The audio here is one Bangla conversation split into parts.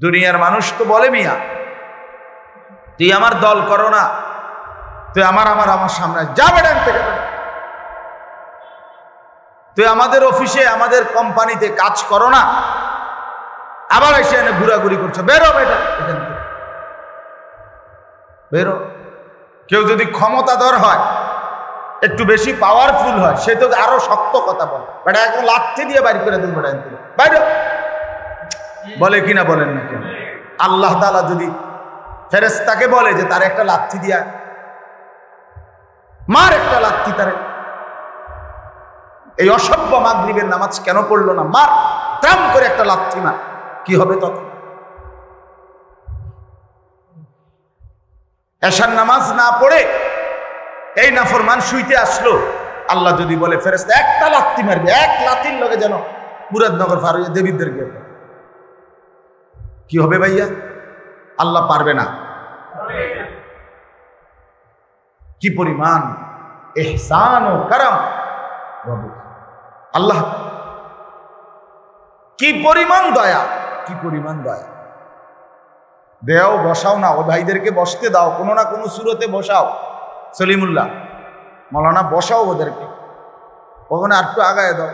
দুনিয়ার মানুষ তো বলে, মিয়া তুই আমার দল করো না, তুই আমার সামনে যা বেড়ান থেকে, তুই আমাদের অফিসে আমাদের কোম্পানিতে কাজ করো না, আবার এসে এনে ঘোরাঘুরি করছো, বেরো বেটা এখান থেকে, বেরো। কেউ যদি ক্ষমতাধর হয়, একটু বেশি পাওয়ারফুল হয়, সে তো আরো শক্ত কথা বলে, বেটা এখন লাথি দিয়ে বাইর করে দেবো, বেটা থেকে বাইরে বলে কিনা বলেন না কেন? আল্লাহ তাআলা যদি ফেরেশতাকে বলে যে তার একটা লাথি দিয়া মার, একটা লাথি তারে, এই অসভ্য মাগরিবের নামাজ কেন পড়লো না, মার, ত্রাম করে একটা লাথি মার, কি হবে তখন? এশার নামাজ না পড়ে এই নাফরমান শুইতে আসলো, আল্লাহ যদি বলে ফেরেশতা একটা লাথি মারবে, এক লাথির লগে যেন মুরাদনগর ফারুইয়া দেবীদেরকে, কি হবে ভাইয়া? আল্লাহ পারবে না? কি পরিমাণ ইহসান ও করম আল্লাহ, কি পরিমাণ দয়া, কি পরিমাণ দয়া। দেও, বসাও না, ওই ভাইদেরকে বসতে দাও, কোনো না কোনো সুরতে বসাও। সলিমুল্লাহ মৌলানা বসাও ওদেরকে, ওখানে আর একটু আগায় দাও,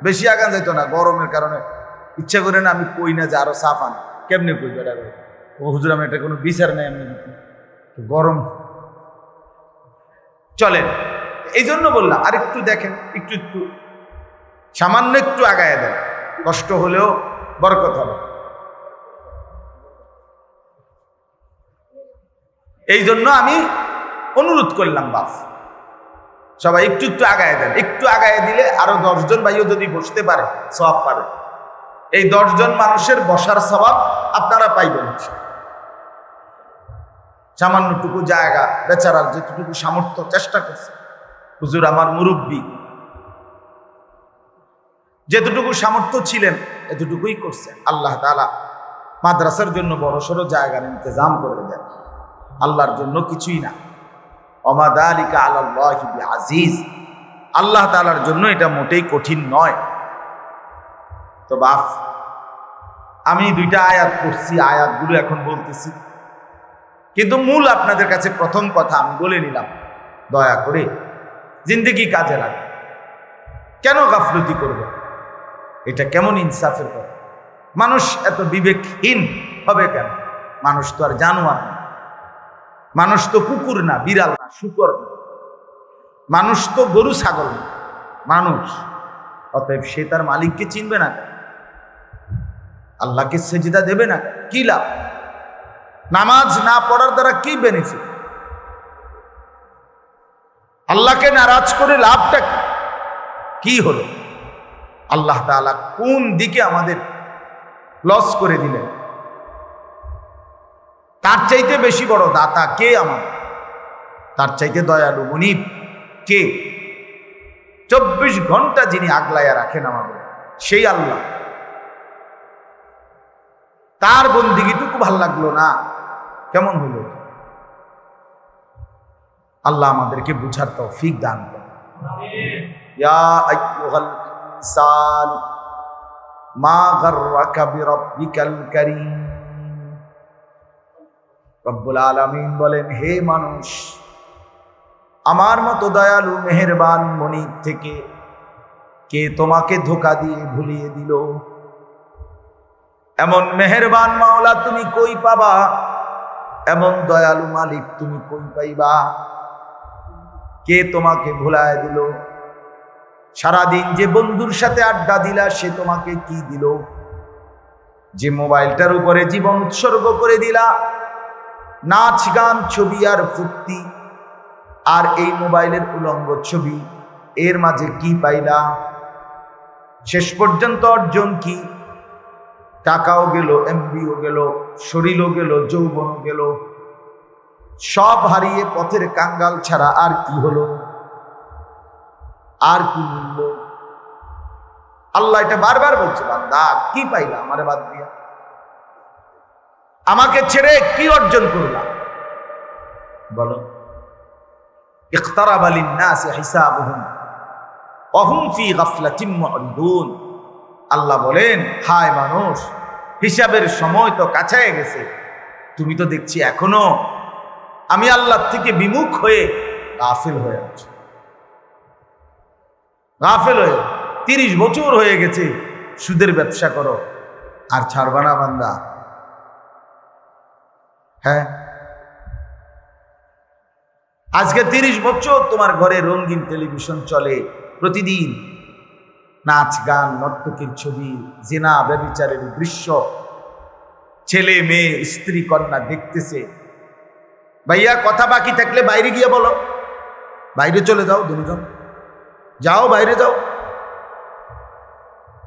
বেশি আগান যাইতো না, গরমের কারণে ইচ্ছা করে না, আমি কই না যে আরো সাফ আন, কেমনে কই বেটা, ও হুজুর আমি এটা কোনো বিচার নেই, আমি গরম চলেন, এই জন্য বললাম আর একটু দেখেন, একটু একটু সামান্য একটু আগায় দেন, কষ্ট হলেও বরকত হবে। এই জন্য আমি অনুরোধ করলাম, বাপ সবাই একটু একটু আগায় দেন, একটু আগায় দিলে আরো 10 জন ভাইও যদি বসতে পারে সওয়াব পাবে। এই 10 জন মানুষের বসার সওয়াব আপনারা পাইবেন। সামান্যটুকু জায়গা, বেচারার যেটুকু সামর্থ্য চেষ্টা করছে, হুজুর আমার মুরব্বী যেতটুকু সামর্থ্য ছিলেন এতটুকুই করছে। আল্লাহ তাআলা মাদ্রাসার জন্য বড়সড় জায়গার ইন্তজাম করে দেন, আল্লাহর জন্য কিছুই না। ওমা যালিকা আলাল্লাহি বিআজিজ, আল্লাহ তাআলার জন্য এটা মোটেই কঠিন নয়। তো বাপ, আমি 2টা আয়াত পড়ছি, আয়াতগুলো এখন বলতেছি, কিন্তু মূল আপনাদের কাছে প্রথম কথা আমি বলে নিলাম, দয়া করে জিন্দেগি কাজে লাগে। কেন গাফলতি করবে? এটা কেমন ইনসাফের কথা? মানুষ এত বিবেকহীন হবে কেন? মানুষ তো আর জানোয়ার না, মানুষ তো কুকুর না, বিড়াল না, শূকর না, মানুষ তো গরু ছাগল না, মানুষ। অতএব সে তার মালিককে চিনবে না, আল্লাহকে সেজদা দেবে না, কি লাভ? নামাজ না পড়ার দ্বারা কি বেনিফিট? আল্লাহকে নারাজ করে লাভটা কি হলো? আল্লাহ তাআলা কোন দিকে আমাদের লস করে দিলেন? তার চাইতে বেশি বড় দাতা কে? আমার তার চাইতে দয়ালু মুনিব কে? 24 ঘন্টা যিনি আগলাইয়া রাখেন আমাদের, সেই আল্লাহ। তার বন্দিগিটুকু ভাল লাগলো না, কেমন হলো? আল্লাহ আমাদেরকে বুঝার তৌফিক দান করেন। ইয়া আইয়ুহাল ইনসান মা গাররাকা বিরাব্বিকাল কারীম। রব্বুল আলামিন বলেন, হে মানুষ, আমার মতো দয়ালু মেহেরবান মনিব থেকে কে তোমাকে ধোঁকা দিয়ে ভুলিয়ে দিল? এমন মেহেরবান মাওলা তুমি কই পাবা? এমন দয়ালু মালিক তুমি কই পাইবা? কে তোমাকে ভুলায় দিল? সারাদিন যে বন্ধুর সাথে আড্ডা দিলা, সে তোমাকে কি দিল? যে মোবাইলটার উপরে জীবন উৎসর্গ করে দিলা, নাচ গান ছবি আর ফুর্তি, আর এই মোবাইলের উলঙ্গ ছবি, এর মাঝে কি পাইলা? শেষ পর্যন্ত অর্জন কি? টাকাও গেল, এমবিও গেল, শরীরও গেল, যৌবনও গেল, সব হারিয়ে পথের কাঙ্গাল ছাড়া আর কি হলো? আর কি মিলল? আল্লাহ এটা বারবার বলছে, বান্দা কি পাইলা আমারে বাদ দিয়া? আমাকে ছেড়ে কি অর্জন করলা? বলো। ইকতারাবা লিন-নাসি হিসাবুহুম ওয়া হুম ফি গাফলাতিন মু'রিদুন। আল্লাহ বলেন, হায় মানুষ, হিসাবের সময় তো কাছায় গেছে, তুমি তো দেখছি এখনো আমি আল্লাহ থেকে বিমুখ হয়ে গাফিল হয়ে আছি। গাফিল হয়ে 30 বছর হয়ে গেছে সুদের ব্যবসা করো, আর ছাড়বা না বান্দা। হ্যাঁ, আজকে 30 বছর তোমার ঘরে রঙিন টেলিভিশন চলে, প্রতিদিন নাচ গান নর্তকীর ছবি, জিনা ব্যভিচারের দৃশ্য, ছেলে মেয়ে স্ত্রী কন্যা দেখতেছে। ভাইয়া কথা বাকি থাকলে বাইরে গিয়ে বলো, বাইরে চলে যাও, দুজন যাও, বাইরে যাও।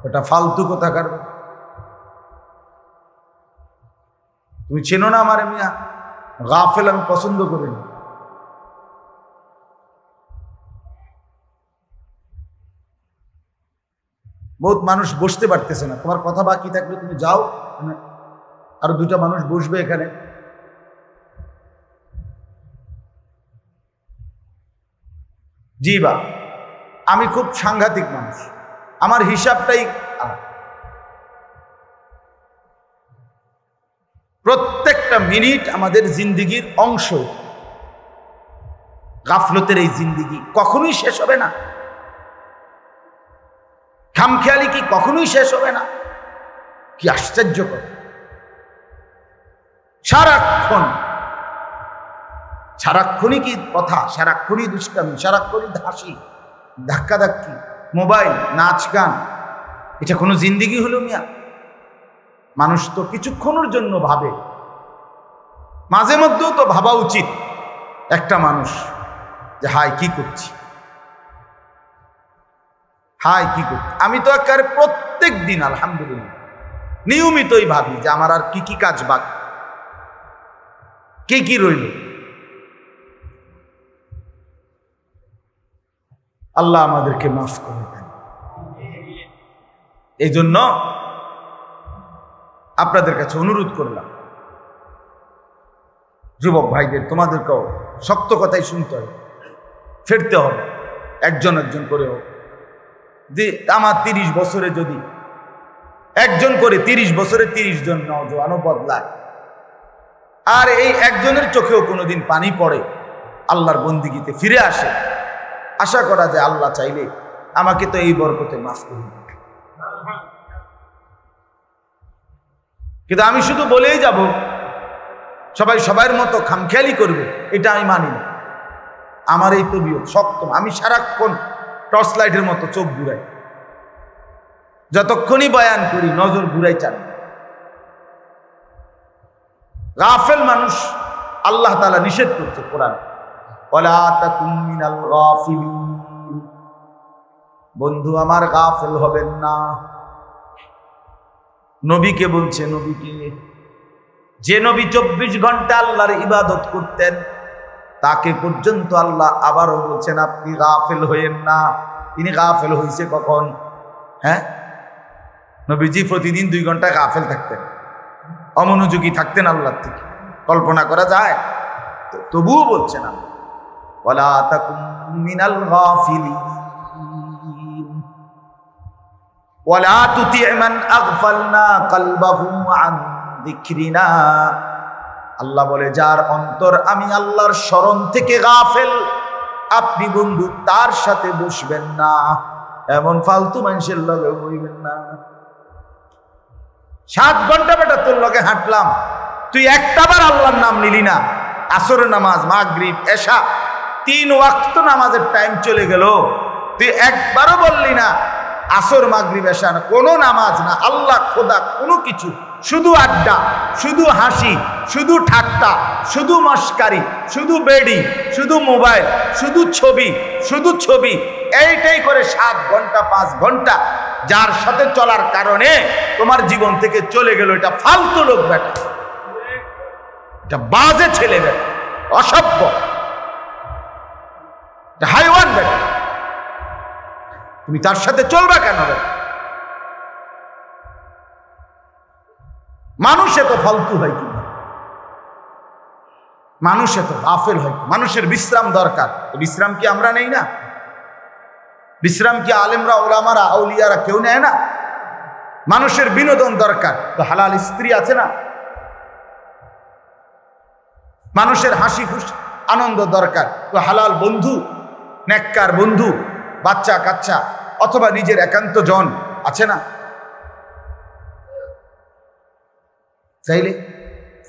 ওটা ফালতু কোথাকার। তুমি চেনো না আমার মিয়া, গাফেল আমি পছন্দ করি না। বহুত মানুষ বসতে পারতেছে না, তোমার কথা বাকি থাকলে তুমি যাও, আরো 2টা মানুষ বসবে এখানে। জি বা, আমি খুব সাংঘাতিক মানুষ, আমার হিসাবটাই প্রত্যেকটা মিনিট আমাদের জিন্দিগির অংশ। গাফলতের এই জিন্দিগি কখনোই শেষ হবে না, খামখেয়ালি কি কখনোই শেষ হবে না। কি আশ্চর্যকর, সারাক্ষণই কি কথা, সারাক্ষণই দুষ্টামি, সারাক্ষণই হাসি, ধাক্কাধাক্কি, মোবাইল, নাচ গান, এটা কোনো জিন্দিগি হলো মিয়া? মানুষ তো কিছুক্ষণের জন্য ভাবে, মাঝে মধ্যেও তো ভাবা উচিত একটা মানুষ যে হায় কি করছি, হায় কি করছি। আমি তো একেবারে প্রত্যেক দিন আলহামদুলিল্লাহ নিয়মিতই ভাবি যে আমার আর কি কি কাজ বাকি, কি রইল। আল্লাহ আমাদেরকে মাফ করে দেন। এই জন্য আপনাদের কাছে অনুরোধ করলাম, যুবক ভাইদের, তোমাদেরকেও শক্ত কথাই শুনতে হবে, ফিরতে হবে একজন একজন করে হোক। যে আমার 30 বছরে যদি একজন করে 30 বছরে 30 জন নওজোয়ানও বদলায়, আর এই একজনের চোখেও কোনোদিন পানি পড়ে, আল্লাহর বন্দিগিতে ফিরে আসে, আশা করা যায় আল্লাহ চাইলে আমাকে তো এই বরকতে মাফ করবে। কিন্তু আমি শুধু বলেই যাব সবাই সবার মতো খামখেয়ালি করবে, এটা আমি মানি না। আমার এই তবিয়ত শক্ত, আমি সারাক্ষণ টর্চ লাইটের মতো চোখ ঘুরাই, যতক্ষণই বয়ান করি নজর ঘুরাই চান। গাফেল মানুষ আল্লাহ তাআলা নিষেধ করছে কোরআন, ওয়ালা তাকুম মিনাল গাফিলিন। বন্ধু আমার গাফেল হবেন না। নবীকে বলছে, নবীকে, যে নবী 24 ঘন্টা আল্লাহর ইবাদত করতেন, তাকে পর্যন্ত আল্লাহ আবারও বলছেন আপনি গাফেল হইেন না। তিনি গাফেল হয়েছে কখন? হ্যাঁ, নবীজি প্রতিদিন 2 ঘন্টা গাফেল থাকতেন, অমনোযোগী থাকতেন আল্লাহর থেকে, কল্পনা করা যায়? তবুও বলছেন আল্লাহ, ওয়ালা তাকুম মিনাল গাফিলিন ওয়ালা তুতি' মান আগফালনা কলবাহু আন যিকরিনা। আল্লাহ বলে, যার অন্তর আমি আল্লাহর স্মরণ থেকে গাফেল, আপনি বন্ধু তার সাথে বসবেন না, এমন ফালতু মানুষের লগে বসবেন না। 7 ঘন্টা বেটা তোর লগে হাঁটলাম, তুই একটাবার আল্লাহর নাম নিলি না। আসরের নামাজ, মাগরিব, এশা, 3 ওয়াক্ত নামাজের টাইম চলে গেল, তুই একবারও বললি না আসর মাগরিব এশা না, কোনো নামাজ না, আল্লাহ খোদা কোনো কিছু, শুধু আড্ডা, শুধু হাসি, শুধু ঠাট্টা, শুধু মস্কারি, শুধু বেডি, শুধু মোবাইল, শুধু ছবি, শুধু ছবি, এইটাই করে 7 ঘন্টা 5 ঘন্টা যার সাথে চলার কারণে তোমার জীবন থেকে চলে গেল। এটা ফালতু লোক বেটা, এটা বাজে ছেলে বেটা, অসভ্য, এটা হাইওয়ান বেটা, তুমি তার সাথে চলবা কেন বেটা? মানুষ এত ফালতু হয় কি, মানুষ এত গাফেল হয়। মানুষের বিশ্রাম দরকার, বিশ্রাম কি আমরা নেই না? বিশ্রাম কি আলেমরা, ওলামারা, আউলিয়ারা কেউ নেয় না? মানুষের বিনোদন দরকার, তো হালাল স্ত্রী আছে না? মানুষের হাসি খুশি আনন্দ দরকার, তো হালাল বন্ধু, নেককার বন্ধু, বাচ্চা কাচ্চা অথবা নিজের একান্ত জন আছে না? চাইলে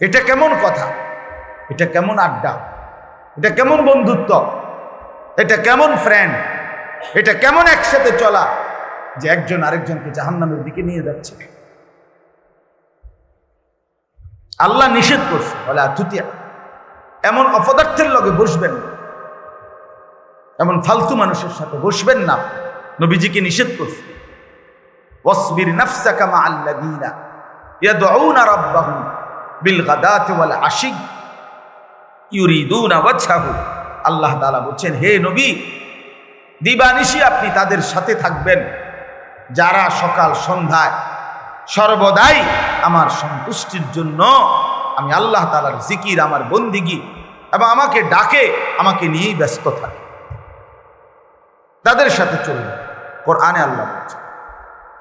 এটা কেমন কথা, এটা কেমন আড্ডা, এটা কেমন বন্ধুত্ব, এটা কেমন ফ্রেন্ড, এটা কেমন একসাথে চলা যে একজন আরেকজনকে জাহান্নামের দিকে নিয়ে যাচ্ছে। আল্লাহ নিষেধ করছে, বলে আতুতিয়া, এমন অপদার্থের লগে বসবেন না, এমন ফালতু মানুষের সাথে বসবেন না। নবীজিকে নিষেধ করছে, ওয়াসবির নাফসাকা মাআল্লাযীনা ইয়াদউনা রাব্বাহুম বিল গাদাতি ওয়াল আশি ইউরিদুনা ওয়াজহাহু। আল্লাহ তাআলা বলেন, হে নবী, দিবানিশি আপনি তাদের সাথে থাকবেন যারা সকাল সন্ধ্যায় সর্বদাই আমার সন্তুষ্টির জন্য, আমি আল্লাহ তাআলার জিকির, আমার বন্দিগি এবং আমাকে ডাকে, আমাকে নিয়েই ব্যস্ত থাকে। তাদের সাথে চলবে, কোরআনে আল্লাহ বলছে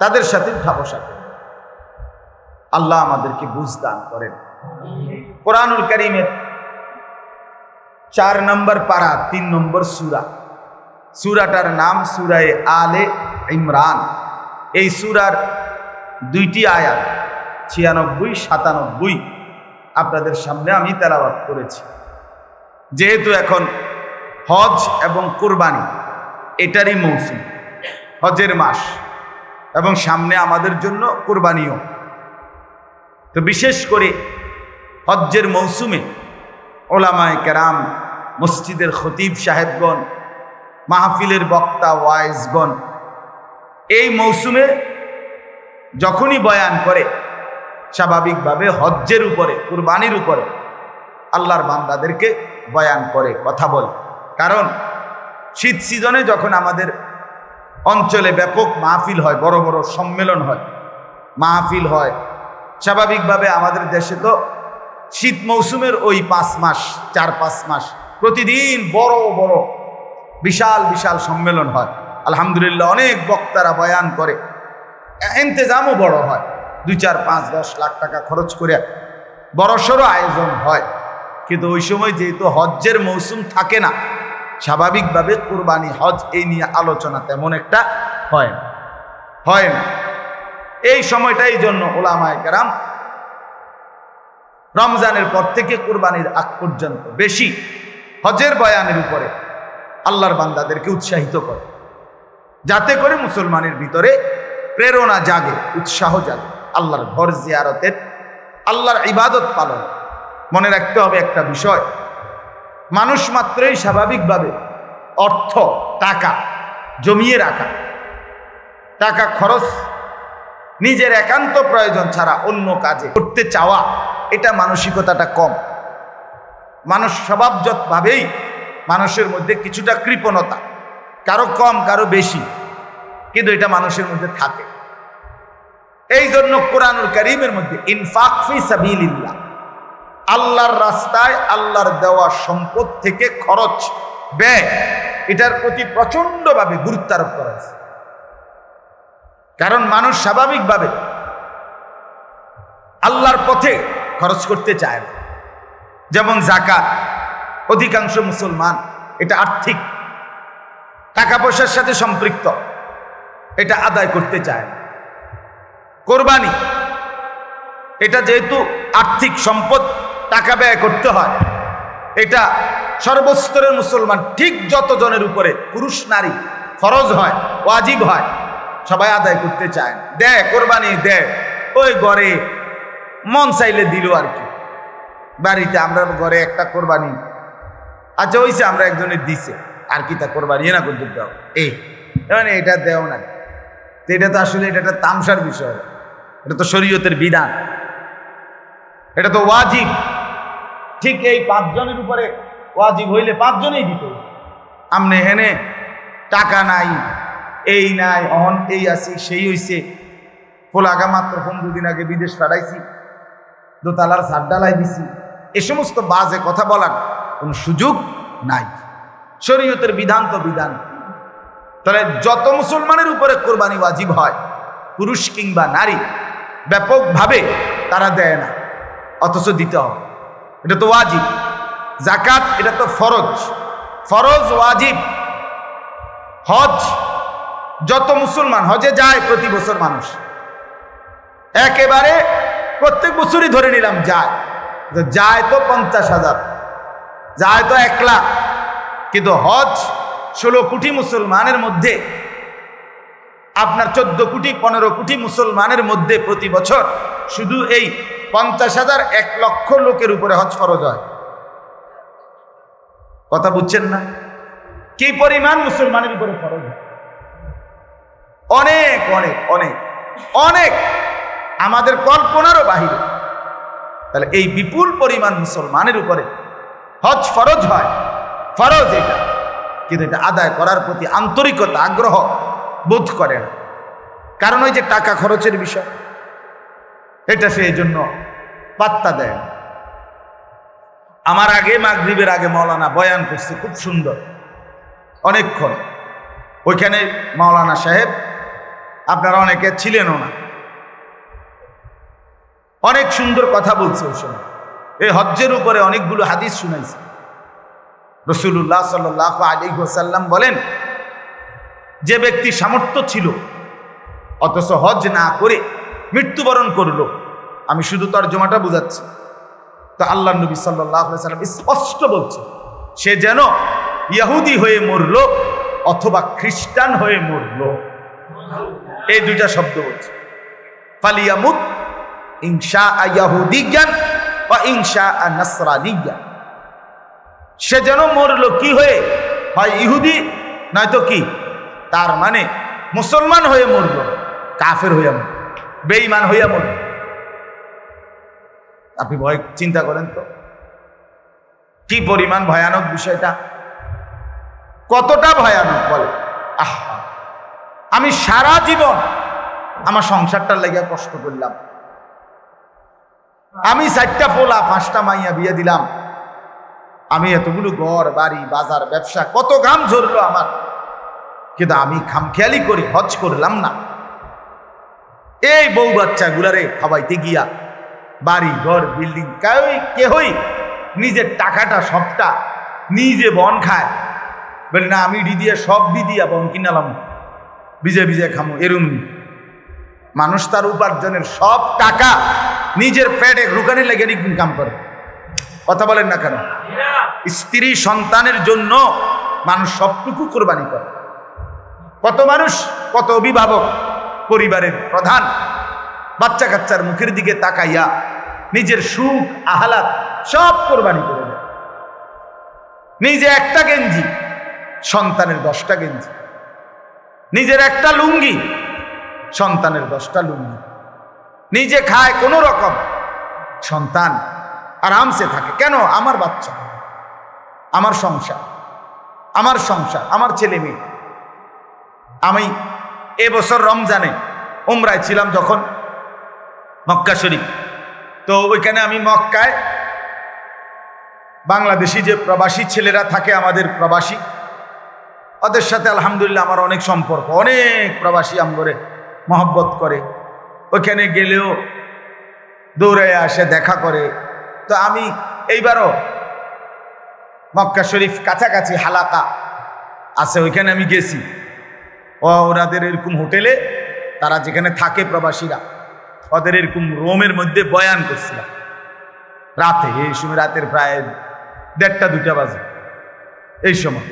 তাদের সাথে উঠা বসা করবে। আল্লাহ আমাদেরকে বুঝ দান করেন। কোরআনুল কারীমের 4 নম্বর পারা 3 নম্বর সূরা, সূরাটার নাম সূরায়ে আলে ইমরান। এই সূরার 2টি আয়াত 96-97 আপনাদের সামনে আমি তেলাওয়াত করেছি। যেহেতু এখন হজ এবং কুরবানি এটারই মৌসুম, হজের মাস, এবং সামনে আমাদের জন্য কুরবানিও, তো বিশেষ করে হজ্জের মৌসুমে ওলামায়ে কেরাম, মসজিদের খতিব সাহেবগণ, মাহফিলের বক্তা ওয়াইজগণ এই মৌসুমে যখনই বয়ান করে স্বাভাবিকভাবে হজ্জের উপরে, কুরবানির উপরে আল্লাহর বান্দাদেরকে বয়ান করে, কথা বলে। কারণ শীত সিজনে যখন আমাদের অঞ্চলে ব্যাপক মাহফিল হয়, বড় বড় সম্মেলন হয়, মাহফিল হয়, স্বাভাবিকভাবে আমাদের দেশে তো শীত মৌসুমের ওই 5 মাস 4-5 মাস প্রতিদিন বড় বড় বিশাল বিশাল সম্মেলন হয়। আলহামদুলিল্লাহ, অনেক বক্তারা বয়ান করে, ইন্তেজামও বড় হয়, 2, 4, 5, 10 লাখ টাকা খরচ করে বড়সড় আয়োজন হয়। কিন্তু ওই সময় যেহেতু হজ্জের মৌসুম থাকে না, স্বাভাবিকভাবে কুরবানি, হজ এই নিয়ে আলোচনা তেমন একটা হয় না। এই সময়টাই জন্য ওলামায়ে কেরাম রমজানের পর থেকে কুরবানির আগ পর্যন্ত বেশি হজের বয়ানের উপরে আল্লাহর বান্দাদেরকে উৎসাহিত করে, যাতে করে মুসলমানের ভিতরে প্রেরণা জাগে, উৎসাহ জাগে আল্লাহর ঘর জিয়ারতের, আল্লাহর ইবাদত পালন। মনে রাখতে হবে একটা বিষয়, মানুষ মাত্রই স্বাভাবিকভাবে অর্থ, টাকা জমিয়ে রাখা, টাকা খরচ নিজের একান্ত প্রয়োজন ছাড়া অন্য কাজে করতে চাওয়া, এটা মানসিকতাটা কম। মানুষ স্বভাবজতভাবেই মানুষের মধ্যে কিছুটা কৃপণতা, কারো কম কারো বেশি, কিন্তু এটা মানুষের মধ্যে থাকে। এই জন্য কোরআনুল কারীমের মধ্যে ইনফাক ফি সাবিলিল্লাহ, আল্লাহর রাস্তায় আল্লাহর দেওয়া সম্পদ থেকে খরচ, ব্যয়, এটার প্রতি প্রচন্ডভাবে গুরুত্ব আরোপ করা হয়েছে। কারণ মানুষ স্বাভাবিকভাবে আল্লাহর পথে খরচ করতে চায় না। যেমন যাকাত, অধিকাংশ মুসলমান এটা আর্থিক, টাকা পয়সার সাথে সম্পৃক্ত, এটা আদায় করতে চায় না। কোরবানি, এটা যেহেতু আর্থিক সম্পদ, টাকা ব্যয় করতে হয়, এটা সর্বস্তরের মুসলমান ঠিক যতজনের উপরে পুরুষ নারী ফরজ হয়, ওয়াজিব হয়, সবাই আদায় করতে চায় না। দেয় কোরবানি, দেয় ওই ঘরে মন চাইলে দিল আর কি। বাড়িতে আমরা ঘরে একটা কোরবানি, আচ্ছা হইছে, আমরা একজনের দিছে আর কি, তা কোরবানি না করতে দাও, এই মানে এটা দেও না, এটা তো আসলে এটা একটা তামসার বিষয়, এটা তো শরীয়তের বিধান, এটা তো ওয়াজিব। ঠিক এই 5 জনের উপরে ওয়াজিব হইলে 5 জনেই দিতে হবে। আমনে হেনে টাকা নাই, এই নাই, অহন এই আছি, সেই হইছে, ফোলাগা মাত্র 15 দিন আগে বিদেশ পাঠাইছি, দোতলার ছাদ ডালাই দিছি, এ সমস্ত বাজে কথা বলার কোনো সুযোগ নাই। শরীয়তের বিধান তো বিধান। তাহলে যত মুসলমানের উপরে কোরবানি ওয়াজিব হয়, পুরুষ কিংবা নারী ব্যাপকভাবে তারা দেয় না, অথচ দিতে হবে। এটা তো ওয়াজিব। যাকাত এটা তো ফরজ, ফরজ ওয়াজিব। হজ যত মুসলমান হজে যায় প্রতি বছর মানুষ, একেবারে প্রত্যেক বছরই ধরে নিলাম যায় তো 50,000, যায় তো 1 লাখ, কিন্তু হজ 16 কোটি মুসলমানের মধ্যে, আপনার 14 কোটি 15 কোটি মুসলমানের মধ্যে প্রতি বছর শুধু এই 50,000 1 লক্ষ লোকের উপরে হজ ফরজ হয়। কথা বুঝছেন না? কি পরিমাণ মুসলমানের উপরে ফরজ হয়? অনেক অনেক অনেক অনেক, আমাদের কল্পনারও বাহিরে। তাহলে এই বিপুল পরিমাণ মুসলমানের উপরে হজ ফরজ হয়, ফরজ এটা, কিন্তু এটা আদায় করার প্রতি আন্তরিকতা আগ্রহ বোধ করে না। কারণ ওই যে টাকা খরচের বিষয়, এটা সে এই জন্য পাত্তা দেয় না। আমার আগে মাগরিবের আগে মাওলানা বয়ান করছে, খুব সুন্দর, অনেকক্ষণ। ওইখানে মাওলানা সাহেব, আপনারা অনেকে ছিলেনও না, অনেক সুন্দর কথা বলছে ওই সময়। এই হজ্জের উপরে অনেকগুলো হাদিস শুনাইছে। রাসূলুল্লাহ সাল্লাল্লাহু আলাইহি ওয়াসাল্লাম বলেন, যে ব্যক্তি সামর্থ্য ছিল অথচ হজ না করে মৃত্যুবরণ করলো, আমি শুধু তর্জমাটা বুঝাচ্ছি, তো আল্লাহ নবী সাল্লাল্লাহু আলাইহি ওয়াসাল্লাম স্পষ্ট বলছে, সে যেন ইহুদি হয়ে মরল অথবা খ্রিস্টান হয়ে মরল। এই দুইটা শব্দ বলছে, ফালিয়ামুত ইনশা ইয়াহুদিয়ান ওয়া ইনশা নাসরানিয়ান। সে যেন মরল কি হয়ে, হয় ইহুদি নয়তো কি, তার মানে মুসলমান হয়ে মরল, কাফের হইয়া মরল, বেঈমান হইয়া মরল। আপনি ভয় চিন্তা করেন তো কি পরিমাণ ভয়ানক বিষয়টা, কতটা ভয়ানক বলে। আমি সারা জীবন আমার সংসারটার লাগিয়া কষ্ট করলাম, আমি 4টা পোলা 5টা মাইয়া বিয়ে দিলাম, আমি এতগুলো ঘর বাড়ি বাজার ব্যবসা, কত ঘাম ঝরলো আমার, কিন্তু আমি খামখেয়ালি করে হজ করলাম না। এই বউ বাচ্চা গুলারে খাওয়াইতে গিয়া বাড়ি ঘর বিল্ডিং কেহই নিজের টাকাটা সবটা নিজে বন খায়, বলে না আমি দিয়ে সব দিয়া বন কিনালাম, ভিজে ভিজে খামো। এরম মানুষ তার উপার্জনের সব টাকা নিজের পেটে রুকানি লেগে ইনকাম করে। কথা বলেন না কেন? স্ত্রী সন্তানের জন্য মানুষ সবটুকু কোরবানি করে। কত মানুষ, কত অভিভাবক, পরিবারের প্রধান বাচ্চা কাচ্চার মুখের দিকে তাকাইয়া নিজের সুখ আহ্লাদ সব কোরবানি করে দেয়। নিজে একটা গেঞ্জি, সন্তানের 10টা গেঞ্জি, নিজের একটা লুঙ্গি, সন্তানের 10টা লুঙ্গি, নিজে খায় কোনো রকম, সন্তান আরামসে থাকে। কেন? আমার বাচ্চা, আমার সংসার, আমার সংসার, আমার ছেলে মেয়ে। আমি এবছর রমজানে উমরায় ছিলাম যখন, মক্কা শরীফ, তো ওইখানে আমি মক্কায় বাংলাদেশি যে প্রবাসী ছেলেরা থাকে, আমাদের প্রবাসী, ওদের সাথে আলহামদুলিল্লাহ আমার অনেক সম্পর্ক, অনেক প্রবাসী আমগরে মহব্বত করে, ওইখানে গেলেও দৌড়ায় আসে, দেখা করে। তো আমি এইবারও মক্কা শরীফ কাছাকাছি হালাকা আছে, ওইখানে আমি গেছি। ওনাদের এরকম হোটেলে, তারা যেখানে থাকে প্রবাসীরা, ওদের এরকম রোমের মধ্যে বয়ান করছিলাম রাতে। এই সময় রাতের প্রায় 1:30-2টা বাজে এই সময়।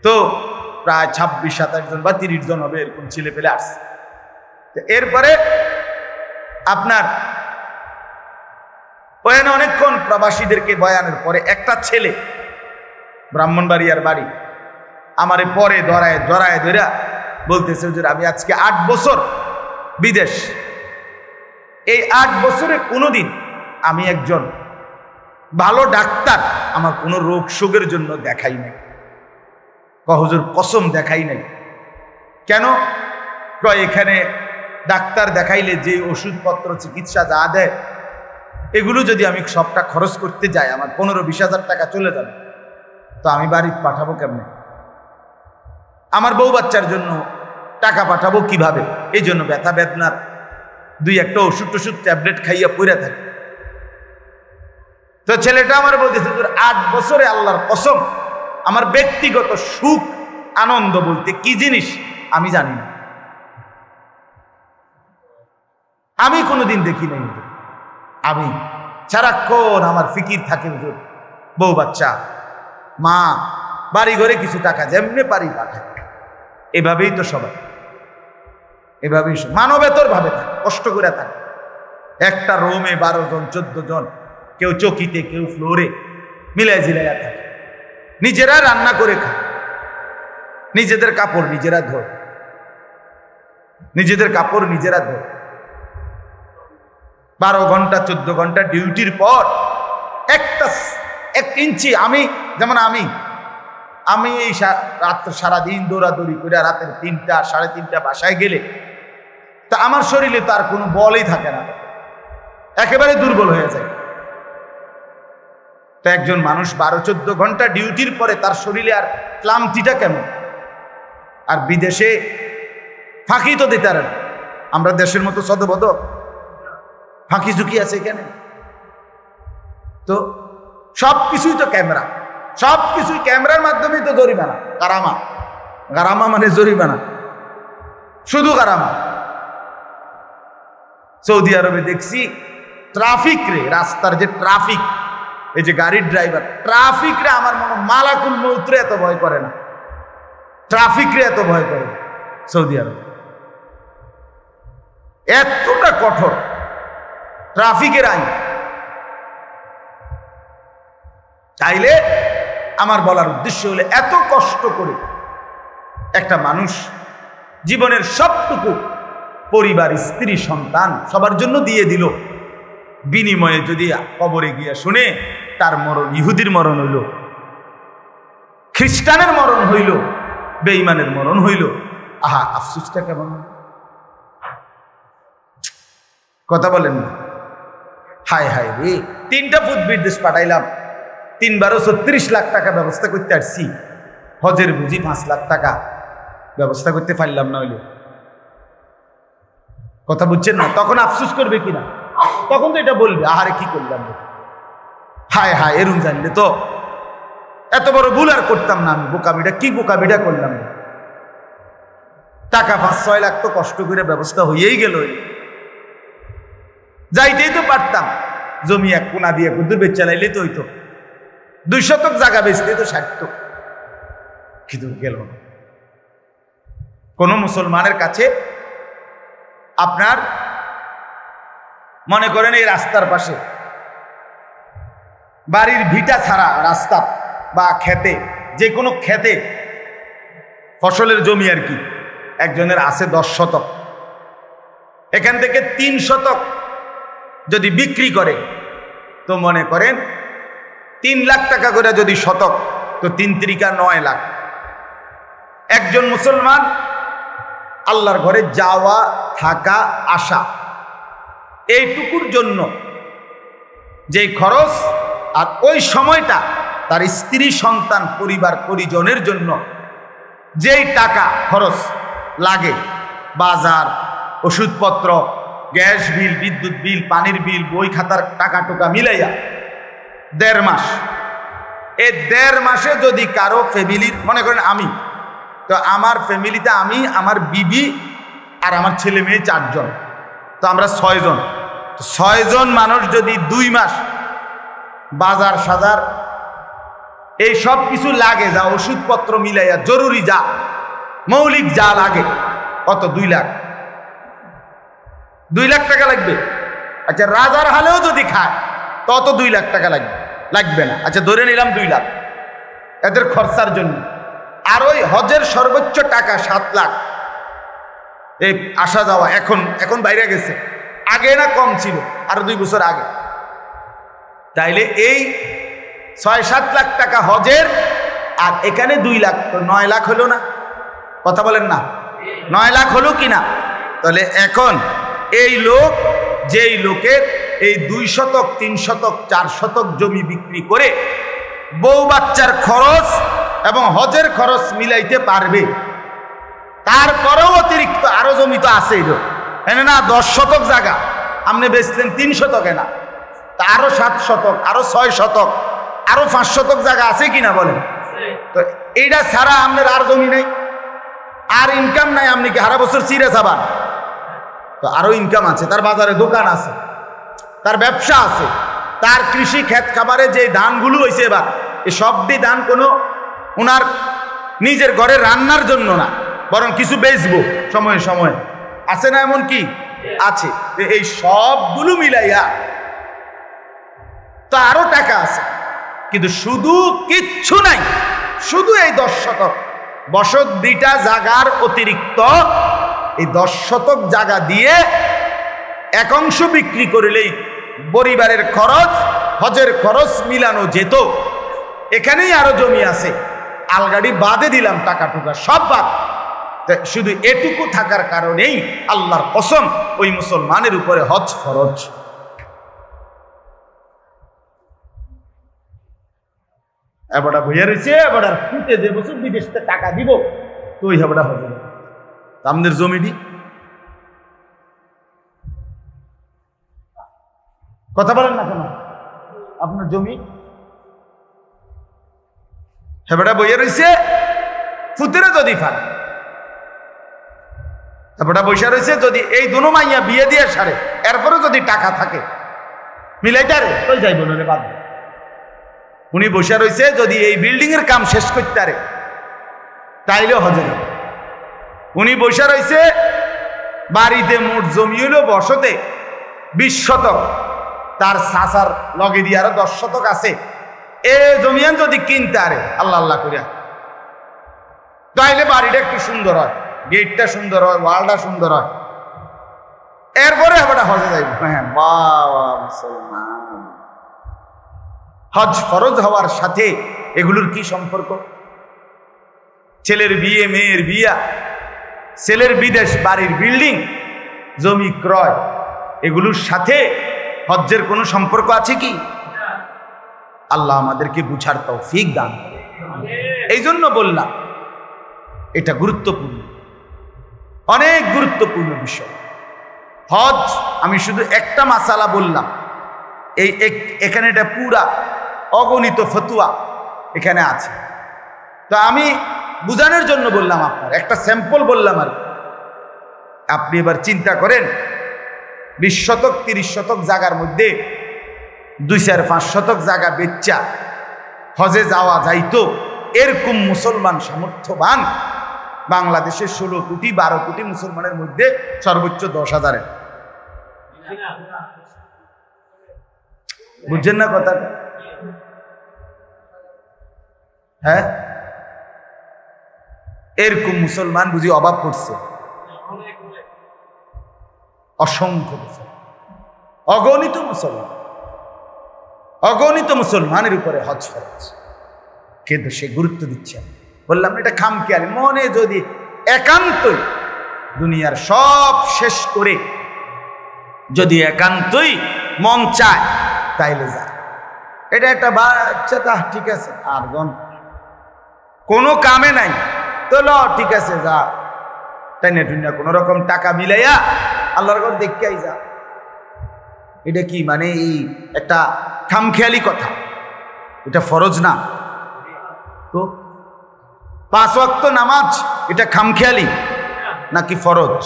তো প্রায় 26-27 জন বা 30 জন হবে এরকম ছেলে পেলে আসছে। এরপরে আপনার ওখানে অনেকক্ষণ প্রবাসীদেরকে বয়ানের পরে একটা ছেলে, ব্রাহ্মণবাড়িয়ার বাড়ি, আমারে পরে ধরায় ধরা বলতেছে, হুজুর আমি আজকে 8 বছর বিদেশ, এই 8 বছরে কোনোদিন আমি একজন ভালো ডাক্তার আমার কোনো রোগ শোকের জন্য দেখাই নাই। হুজুর কসম দেখাই নাই। কেন? এখানে ডাক্তার দেখাইলে যে ওষুধপত্র চিকিৎসা যা দেয়, এগুলো যদি আমি সবটা খরচ করতে যাই আমার 15-20 হাজার টাকা চলে যাবে, তো আমি বাড়ি পাঠাবো কেমনে? আমার বউ বাচ্চার জন্য টাকা পাঠাবো কিভাবে, এই জন্য ব্যথা বেদনার দুই একটা ওষুধ টষুধ ট্যাবলেট খাইয়া পড়ে থাকে। তো ছেলেটা আমার বলতেছে, তোর 8 বছরে আল্লাহর কসম আমার ব্যক্তিগত সুখ আনন্দ বলতে কি জিনিস আমি জানি না, আমি কোনোদিন দেখি নাই। আমি সারাক্ষণ আমার ফিকির থাকে হুজুর, বউ বাচ্চা, মা, বাড়ি ঘরে কিছু টাকা যেমনি পারি পাঠায়। এভাবেই তো সবাই, এভাবেই মানবেতর ভাবে থাকে, কষ্ট করে থাকে। একটা রুমে 12 জন 14 জন, কেউ চকিতে কেউ ফ্লোরে মিলাই জিলাইয়া থাকে। নিজেরা রান্না করে খায়, নিজেদের কাপড় নিজেরা ধোয়, নিজেদের কাপড় নিজেরা ধোয়। 12 ঘন্টা 14 ঘন্টা ডিউটির পর 1 ইঞ্চি, আমি যেমন আমি এই রাত্রে সারাদিন দৌড়াদৌড়ি করে রাতের 3টা 3:30 বাসায় গেলে তা আমার শরীরে তার কোনো বলই থাকে না, একেবারে দুর্বল হয়ে যায়। তো একজন মানুষ 12-14 ঘন্টা ডিউটির পরে তার শরীরে আর ক্লান্তিটা কেমন? আর বিদেশে ফাঁকি তো দিতে পারে না, আমরা দেশের মতো সদবদ ফাঁকি ঝুঁকি আছে এখানে। তো সবকিছুই তো ক্যামেরা, সবকিছুই ক্যামেরার মাধ্যমেই তো জরিমানা, গারামা। গারামা মানে জরিমানা, শুধু গারামা। সৌদি আরবে দেখছি ট্রাফিক রে, রাস্তার যে ট্রাফিক, এই যে গাড়ির ড্রাইভার, ট্রাফিক রে আমার মনে মালাকুল মউত রে এত ভয় করে না, ট্রাফিক রে এত ভয় করে সৌদি আরবে। এতটা কঠোর ট্রাফিকের আইন। তাইলে আমার বলার উদ্দেশ্য হলো, এত কষ্ট করে একটা মানুষ জীবনের সবটুকু পরিবার, স্ত্রী, সন্তান সবার জন্য দিয়ে দিল, বিনিময়ে যদি কবরে গিয়া শুনে তার মরণ ইহুদির মরণ হইল, খ্রিস্টানের মরণ হইল, বেঈমানের মরণ হইল, আহা আফসোসটা কেমন? কথা বলেন না? হায় হায় রে, 3টা ফুট বিদেশ পাঠাইলাম, 3 36 লাখ টাকা ব্যবস্থা করতে আসছি, হজের বুঝি 5 লাখ টাকা ব্যবস্থা করতে পারলাম না হইলে। কথা বুঝছেন না? তখন আফসোস করবে কিনা? তখন তো এটা বলবে, আহারে কি করলাম, হায় হায় এরুম জানলে তো এত বড় ভুল আর করতাম না আমি, বোকামিটা কি বোকামিটা করলাম। টাকা 5-6 লাখ তো কষ্ট করে ব্যবস্থা হয়েই গেল, যাইতেই তো পারতাম, জমি 1 কোনা দিয়ে কুদ্দুর বেচ চালাইলে তো হইতো, 2 শতক জায়গা বেচলে তো 60, কিন্তু গেল না। কোন মুসলমানের কাছে আপনার মনে করেন এই রাস্তার পাশে বাড়ির ভিটা ছাড়া রাস্তা বা খেতে, যে কোনো খেতে ফসলের জমি আর কি, একজনের আছে 10 শতক, এখান থেকে 3 শতক যদি বিক্রি করে তো মনে করেন 3 লাখ টাকা করে যদি শতক, তো 3 × 9 লাখ। একজন মুসলমান আল্লাহর ঘরে যাওয়া, থাকা, আসা, এইটুকুর জন্য যে খরচ, আর ওই সময়টা তার স্ত্রী, সন্তান, পরিবার পরিজনের জন্য যেই টাকা খরচ লাগে, বাজার, ওষুধপত্র, গ্যাস বিল, বিদ্যুৎ বিল, পানির বিল, বই খাতার টাকা টোকা মিলাইয়া 1.5 মাস, এই 1.5 মাসে যদি কারো ফ্যামিলির, মনে করেন আমি, তো আমার ফ্যামিলিতে আমি, আমার বিবি আর আমার ছেলে মেয়ে 4 জন, তো আমরা 6 জন। 6 জন মানুষ যদি 2 মাস বাজার সাজার এই সব কিছু লাগে, যা ওষুধপত্র মিলাইয়া জরুরি যা মৌলিক যা লাগে, কত? 2 লাখ। 2 লাখ টাকা লাগবে। আচ্ছা, রাজার হালেও যদি খায় তত 2 লাখ টাকা লাগবে না। আচ্ছা, ধরে নিলাম 2 লাখ এদের খরচার জন্য। আর ওই হজের সর্বোচ্চ টাকা 7 লাখ, এই আসা যাওয়া, এখন বাইরে গেছে, আগে না কম ছিল, আরো 2 বছর আগে। তাইলে এই 6-7 লাখ টাকা হজের, আর এখানে 2 লাখ, তো 9 লাখ হলো না? কথা বলেন না? 9 লাখ হলো কিনা? তাহলে এখন এই লোক, যেই লোকের এই 2 শতক, 3 শতক, 4 শতক জমি বিক্রি করে বউ বাচ্চার খরচ এবং হজের খরচ মিলাইতে পারবে, তারপরেও অতিরিক্ত আরো জমি তো আছেই এনে না 10 শতক জায়গা আপনি বেচলেন 3 শতকে না, তা আরো 7 শতক, আরো 6 শতক, আরো 5 শতক জায়গা আছে কিনা বলেন? তো এইটা ছাড়া আপনার আর জমি নেই, আর ইনকাম নাই, আপনি কি সারা বছর চিড়ে চাবান? তো আরো ইনকাম আছে, তার বাজারে দোকান আছে, তার ব্যবসা আছে, তার কৃষি ক্ষেত খাবারে যে ধানগুলো হয়েছে এবার এই সবটি ধান কোনো ওনার নিজের ঘরে রান্নার জন্য না, বরং কিছু বেচবো সময়ে সময়ে, আছে না এমন কি? আছে। এই সবগুলো মিলাইয়া তো আরো টাকা আছে, কিন্তু শুধু কিচ্ছু নাই, শুধু এই 10 শতক বসত বিটা জাগার অতিরিক্ত এই 10 শতক জায়গা দিয়ে এক অংশ বিক্রি করলেই পরিবারের খরচ, হজের খরচ মিলানো যেত। এখানেই আরো জমি আছে, আলগাড়ি বাদে দিলাম, টাকা টুকা সব বাদ, শুধু এটুকু থাকার কারণেই আল্লাহর কসম ওই মুসলমানের উপরে হজ ফরজ। এবারটা বইয়া রয়েছে, এবার ফুটে যে বছর বিদেশ থেকে টাকা দিব তো ওই হেবাটা হবে না। আমাদের জমিটি কথা বলেন না কেন? আপনার জমি হেবাটা বইয়া রয়েছে, ফুতেরে যদি ফান হেবাটা বইসা রয়েছে, যদি এই দুনো মাইয়া বিয়ে দিয়ে সারে এরপরে যদি টাকা থাকে মিলাইটারে তো যাইব না রে বাদ। উনি বসে রয়েছে, যদি এই বিল্ডিং এর কাম শেষ করতে পারে তাইলেও হজে যাবে। উনি বসে রয়েছে, বাড়িতে মোট জমি হইল বসতে 20 শতক, তার সাসার লগে দিয়ে আরো 10 শতক আছে, এ জমিয়ান যদি কিনতে আরে আল্লাহ আল্লাহ করিয়া তাইলে বাড়িটা একটু সুন্দর হয়, গেটটা সুন্দর হয়, ওয়ালটা সুন্দর হয়, এরপরে আমরা হজে যাইব। হ্যাঁ, বাবা মুসলমান, হজ ফরজ হওয়ার সাথে এগুলোর কি সম্পর্ক? ছেলের বিয়ে, মেয়ের বিয়া, ছেলের বিদেশ, বাড়ির বিল্ডিং, জমি ক্রয়, এগুলোর সাথে হজ্জের কোনো সম্পর্ক আছে কি? আল্লাহ আমাদেরকে বুঝার তৌফিক দান করে। এই জন্য বললাম এটা গুরুত্বপূর্ণ, অনেক গুরুত্বপূর্ণ বিষয় হজ। আমি শুধু একটা মাসালা বললাম, এখানে এটা পুরা অগণিত ফতুয়া এখানে আছে, তো আমি বুঝানোর জন্য বললাম, আপনার একটা স্যাম্পল বললাম আর আপনি এবার চিন্তা করেন 20 শতক 30 শতক জায়গার মধ্যে 2-4-5 শতক জায়গা বেচা হজে যাওয়া যাইতো, এরকম মুসলমান সামর্থ্যবান বাংলাদেশের 16 কোটি 12 কোটি মুসলমানের মধ্যে সর্বোচ্চ 10,000। বুঝছেন না কথাটা? হ্যাঁ, এরকম মুসলমান বুঝি অভাব পড়ছে? অসংখ্য অগণিত মুসলমান, অগণিত মুসলমানের উপরে হজ ফরজ, কিন্তু সে গুরুত্ব দিচ্ছে। বললাম এটা খামখেয়ালি, মনে যদি একান্তই দুনিয়ার সব শেষ করে যদি একান্তই মন চায় তাইলে যা, এটা একটা বাচ্চা, তা ঠিক আছে, আর কোনো কামে নাই তো ল, ঠিক আছে যা, তাই না? দুনিয়া কোন রকম টাকা মিলাইয়া আল্লাহর ঘর দেখাই যা, এটা কি মানে এই একটা খামখেয়ালি কথা? এটা ফরজ না তো? 5 ওয়াক্ত নামাজ এটা খামখেয়ালি নাকি ফরজ?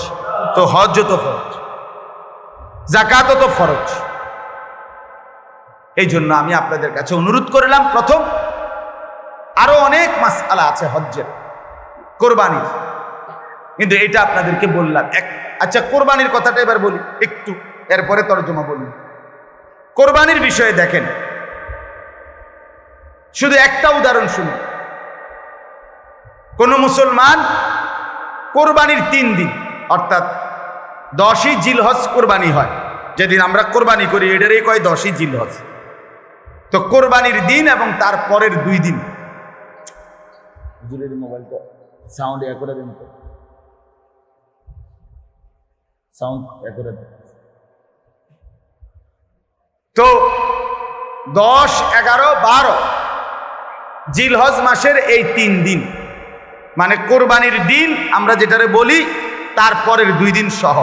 তো হজ তো ফরজ, যাকাত তো ফরজ। এই জন্য আমি আপনাদের কাছে অনুরোধ করলাম, প্রথম আরো অনেক মাসআলা আছে হজ্জের, কোরবানির, কিন্তু এটা আপনাদেরকে বললাম। আচ্ছা, কোরবানির কথাটা এবার বলি একটু, এরপরে তরজমা বলি। কোরবানির বিষয়ে দেখেন, শুধু একটা উদাহরণ শুনুন। কোন মুসলমান কোরবানির 3 দিন অর্থাৎ 10ই জিলহজ কোরবানি হয়, যেদিন আমরা কোরবানি করি এটারই কয় 10ই জিলহজ। তো কোরবানির দিন এবং তার পরের 2 দিন, মোবাইলটা সাউন্ড এ করে দেন তো, সাউন্ড এ করে দেন। তো 10, 11, 12 জিলহজ মাসের এই 3 দিন মানে কোরবানির দিন আমরা যেটারে বলি তারপরের 2 দিন সহ,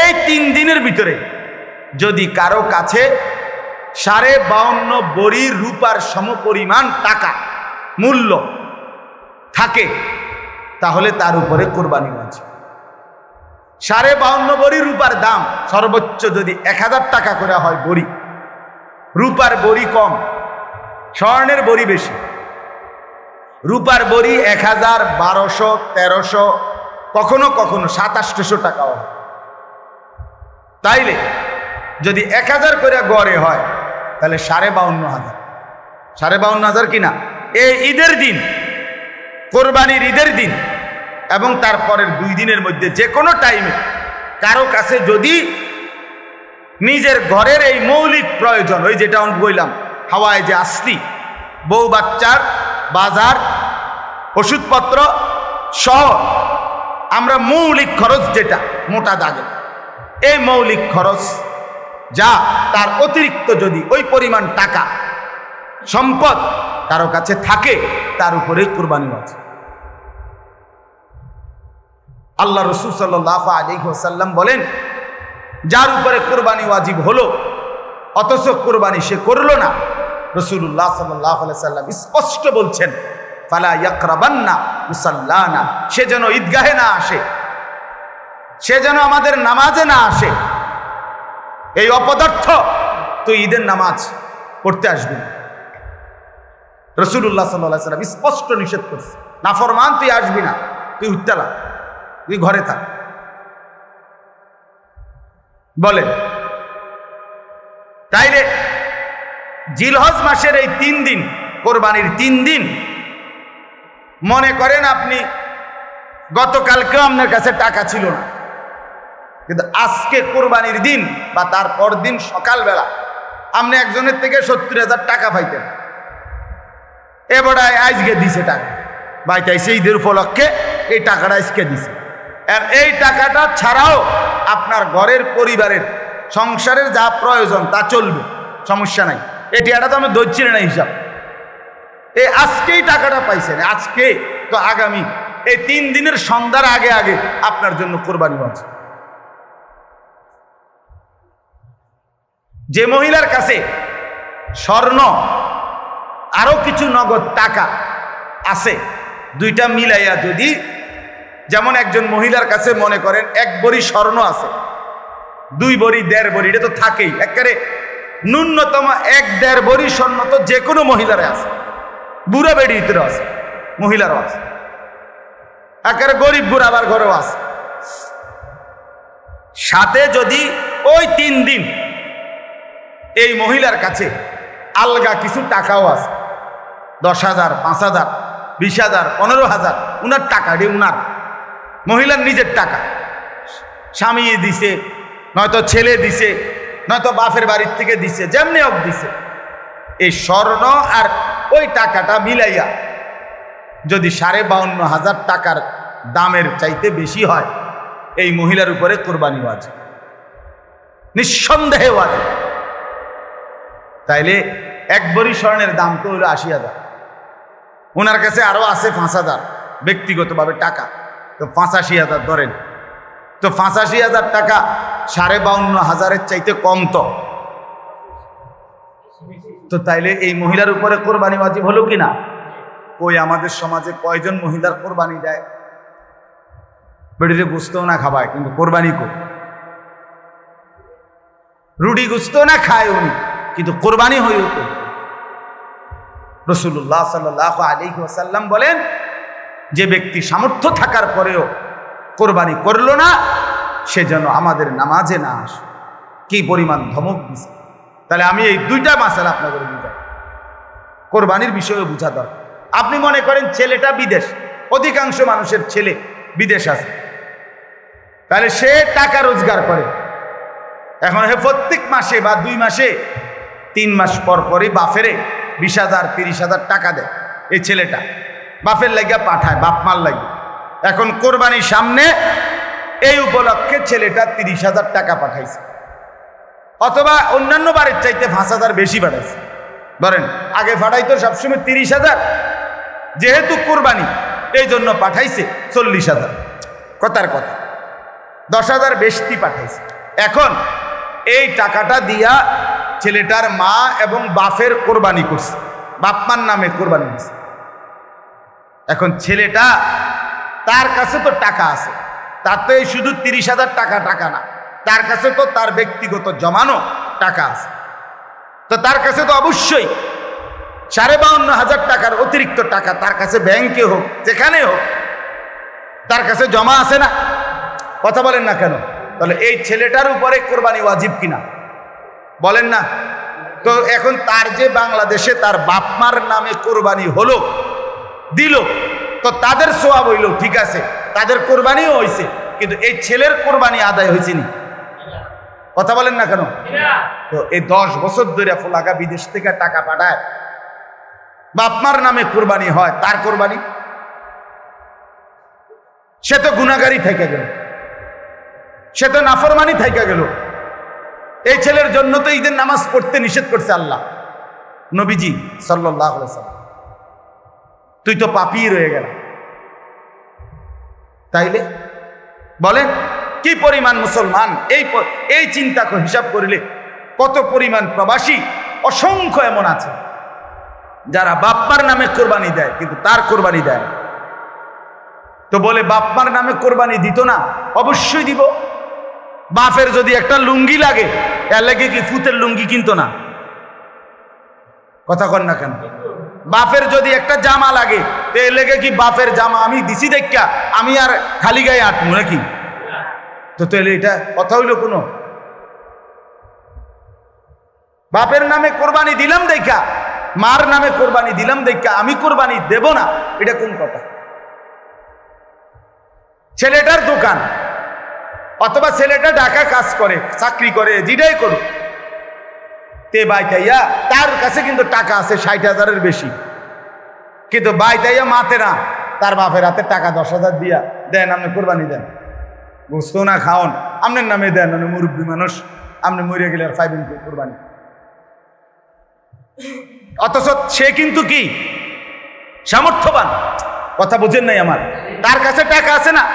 এই 3 দিনের ভিতরে যদি কারো কাছে 52.5 বড়ি রূপার সমপরিমাণ টাকা মূল্য থাকে তাহলে তার উপরে কোরবানি ওয়াজিব। 52.5 বড়ি রূপার দাম সর্বোচ্চ যদি 1000 টাকা করে হয় বড়ি, রূপার বড়ি কম, স্বর্ণের বড়ি বেশি। রূপার বড়ি 1000, 1200, 1300, কখনো কখনো 2700 টাকাও হয়। তাইলে যদি 1000 করে গড়ে হয় তাহলে 52,500, 52,500 কিনা এই ঈদের দিন, কোরবানির ঈদের দিন এবং তারপরের 2 দিনের মধ্যে যে কোনো টাইমে কারো কাছে যদি নিজের ঘরের এই মৌলিক প্রয়োজন, ওই যেটা আমি বললাম হাওয়ায় যে আসলি, বউ বাচ্চার বাজার, ওষুধপত্র সহ আমরা মৌলিক খরচ যেটা মোটা দাগে, এই মৌলিক খরচ যা তার অতিরিক্ত যদি ওই পরিমাণ টাকা সম্পদ কারো কাছে থাকে তার উপরে কুরবানি ওয়াজিব। আল্লাহ রাসূল সাল্লাল্লাহু আলাইহি ওয়াসাল্লাম বলেন, যার উপরে কুরবানি ওয়াজিব হলো অথচ কুরবানি সে করলো না, রাসূলুল্লাহ সাল্লাল্লাহু আলাইহি ওয়াসাল্লাম স্পষ্ট বলছেন, ফালা ইয়াকরাবান্না মুসাল্লানা, সে যেন ঈদগাহে না আসে, সে যেন আমাদের নামাজে না আসে। এই অপদার্থ তুই ঈদের নামাজ পড়তে আসবি না। রাসূলুল্লাহ সাল্লাল্লাহু আলাইহি ওয়াসাল্লাম স্পষ্ট নিষেধ করছে, নাফরমান তুই আসবি না, তুই উত্তালা, তুই ঘরে থাক। বলেন তাইলে জিলহজ মাসের এই 3 দিন, কোরবানির 3 দিন, মনে করেন আপনি গতকালকেও আপনার কাছে টাকা ছিল না, কিন্তু আজকে কোরবানির দিন বা তারপর দিন সকালবেলা আপনি একজনের থেকে 70,000 টাকা পাইতেন, এবার আজকে দিছে টাকা, বাইতাইছে ঈদের উপলক্ষে এই টাকাটা আজকে দিছে। আর এই টাকাটা ছাড়াও আপনার ঘরের পরিবারের সংসারের যা প্রয়োজন তা চলবে, সমস্যা নাই। এটি এটা তো আমি ধরছি না হিসাব, এই আজকেই টাকাটা পাইছেন, আজকে তো আগামী এই 3 দিনের সন্ধ্যার আগে আগে আপনার জন্য কোরবানি ওয়াজিব। যে মহিলার কাছে স্বর্ণ আরো কিছু নগদ টাকা আছে, 2টা মিলাইয়া যদি, যেমন একজন মহিলার কাছে মনে করেন 1 বড়ি স্বর্ণ আছে, 2 বড়ি 1.5 বড়ি, এটা তো থাকেই, একেবারে ন্যূনতম 1-1.5 বড়ি স্বর্ণ তো যে কোনো মহিলারে আছে, বুড়া বেড়ির ভিতরে আছে, মহিলারও আছে, একেবারে গরিব বুড়া আবার ঘরেও আছে। সাথে যদি ওই 3 দিন এই মহিলার কাছে আলগা কিছু টাকাও আছে, 10,000, 5,000, 20,000, 15,000, উনার টাকা, উনার মহিলার নিজের টাকা, স্বামী দিছে, নয়তো ছেলে দিছে, নয়তো বাপের বাড়ির থেকে দিছে, যেমনি হোক দিছে, এই স্বর্ণ আর ওই টাকাটা মিলাইয়া যদি 52,500 টাকার দামের চাইতে বেশি হয়, এই মহিলার উপরে কোরবানি ওয়াজিব, নিঃসন্দেহে ওয়াজিব। তাইলে 1 বড়ি স্বর্ণের দাম তো হলো 80,000, ওনার কাছে আরো আছে 5,000 ব্যক্তিগতভাবে টাকা, তো 85,000 ধরেন, তো 85,000 টাকা 52,500-এর চাইতে কম তো তাইলে এই মহিলার উপরে কোরবানি ওয়াজিব হলো কিনা? কই আমাদের সমাজে কয়জন মহিলার কোরবানি দেয়? বেড়িতে গুস্তও না খাবায়, কিন্তু কোরবানি কর, রুটি গুস্তও না খায় উনি, কিন্তু কোরবানি হয়েও তো। রাসূলুল্লাহ সাল্লাল্লাহু আলাইহি ওয়াসাল্লাম বলেন, যে ব্যক্তি সামর্থ্য থাকার পরেও কোরবানি করলো না, সে যেন আমাদের নামাজে না আসে। কি পরিমাণ ধমক দিছে! তাহলে আমি এই 2টা মাসালা আপনাদের বুঝাই, কোরবানির বিষয়ে বুঝা দরকার। আপনি মনে করেন ছেলেটা বিদেশ, অধিকাংশ মানুষের ছেলে বিদেশ আছে, তাহলে সে টাকা রোজগার করে, এখন হে প্রত্যেক মাসে বা 2 মাসে 3 মাস পর পরই বাপেরে 20,000, 30,000 টাকা দেয়। এই ছেলেটা বাপের লাগিয়া পাঠায়, বাপ মার লাগিয়া। এখন কোরবানির সামনে এই উপলক্ষে ছেলেটা 30,000 টাকা পাঠাইছে, অথবা অন্যান্য বারের চাইতে 5,000 বেশি পাঠাইছে। ধরেন আগে পাঠাইতো সবসময় 30,000, যেহেতু কোরবানি এই জন্য পাঠাইছে 40,000। কথার কথা 10,000 বেশি পাঠাইছে। এখন এই টাকাটা দিয়া ছেলেটার মা এবং বাপের কোরবানি করছে, বাপমার নামে কোরবানি দিছে। এখন ছেলেটা তার কাছে তো টাকা আছে, তার তো এই শুধু 30,000 টাকা না, তার কাছে তো তার ব্যক্তিগত জমানো টাকা আছে। তো তার কাছে তো অবশ্যই 52,500 টাকার অতিরিক্ত টাকা তার কাছে ব্যাংকে হোক যেখানে হোক তার কাছে জমা আছে না? কথা বলেন না কেন? তাহলে এই ছেলেটার উপরে কোরবানি ওয়াজিব কিনা বলেন না? তো এখন তার যে বাংলাদেশে তার বাপমার নামে কোরবানি হলো, দিল, তো তাদের সওয়াব হইল, ঠিক আছে, তাদের কোরবানিও হয়েছে, কিন্তু এই ছেলের কোরবানি আদায় হয়েছে নি? কথা বলেন না কেন? তো এই 10 বছর ধরে ফোলাকা বিদেশ থেকে টাকা পাঠায়, বাপমার নামে কোরবানি হয়, তার কোরবানি সে তো গুনাহগারী থেকে গেল, সে তো নাফরমানি থেকে গেল। এই ছেলের জন্য তো ঈদের নামাজ পড়তে নিষেধ করছে আল্লাহ, নবীজি সাল্লাল্লাহু আলাইহি ওয়াসাল্লাম। তুই তো পাপী রয়ে গেল। তাইলে বলেন কি পরিমাণ মুসলমান, এই চিন্তা হিসাব করিলে কত পরিমাণ প্রবাসী অসংখ্য এমন আছে যারা বাপ্পার নামে কোরবানি দেয় কিন্তু তার কোরবানি দেয় না। তো বলে বাপ্পার নামে কোরবানি দিত না? অবশ্যই দিব। বাপের যদি একটা লুঙ্গি লাগে, এর লাগে কি ফুতের লুঙ্গি কিনতো না? কথা কন না কেন? বাপের যদি একটা জামা লাগে, তো এর লেগে কি বাপের জামা আমি দিছি দেখা আমি আর খালি গায়ে আটমু নাকি? তো তাহলে এটা কথা হইল কোনো? বাপের নামে কোরবানি দিলাম দেখা, মার নামে কোরবানি দিলাম দেখা আমি কোরবানি দেব না, এটা কোন কথা? ছেলেটার দোকান অথবা ছেলেটা ঢাকা কাজ করে, চাকরি করে, যেটাই করুক, তে বাইতাইয়া তার কাছে কিন্তু টাকা আছে 60,000-এর বেশি, কিন্তু বাইতাইয়া মাতে না, তার বাপের হাতে টাকা 10,000 দিয়া দেন, আপনি কোরবানি দেন, গোস্ত না খাওন, আপনার নামে দেন, আপনি মুরব্বী মানুষ, আপনি মরে গেলে আর পাইবেন কোরবানি। অথচ সে কিন্তু কি সামর্থ্যবান, কথা বুঝেন নাই আমার? তার কাছে টাকা আছে না,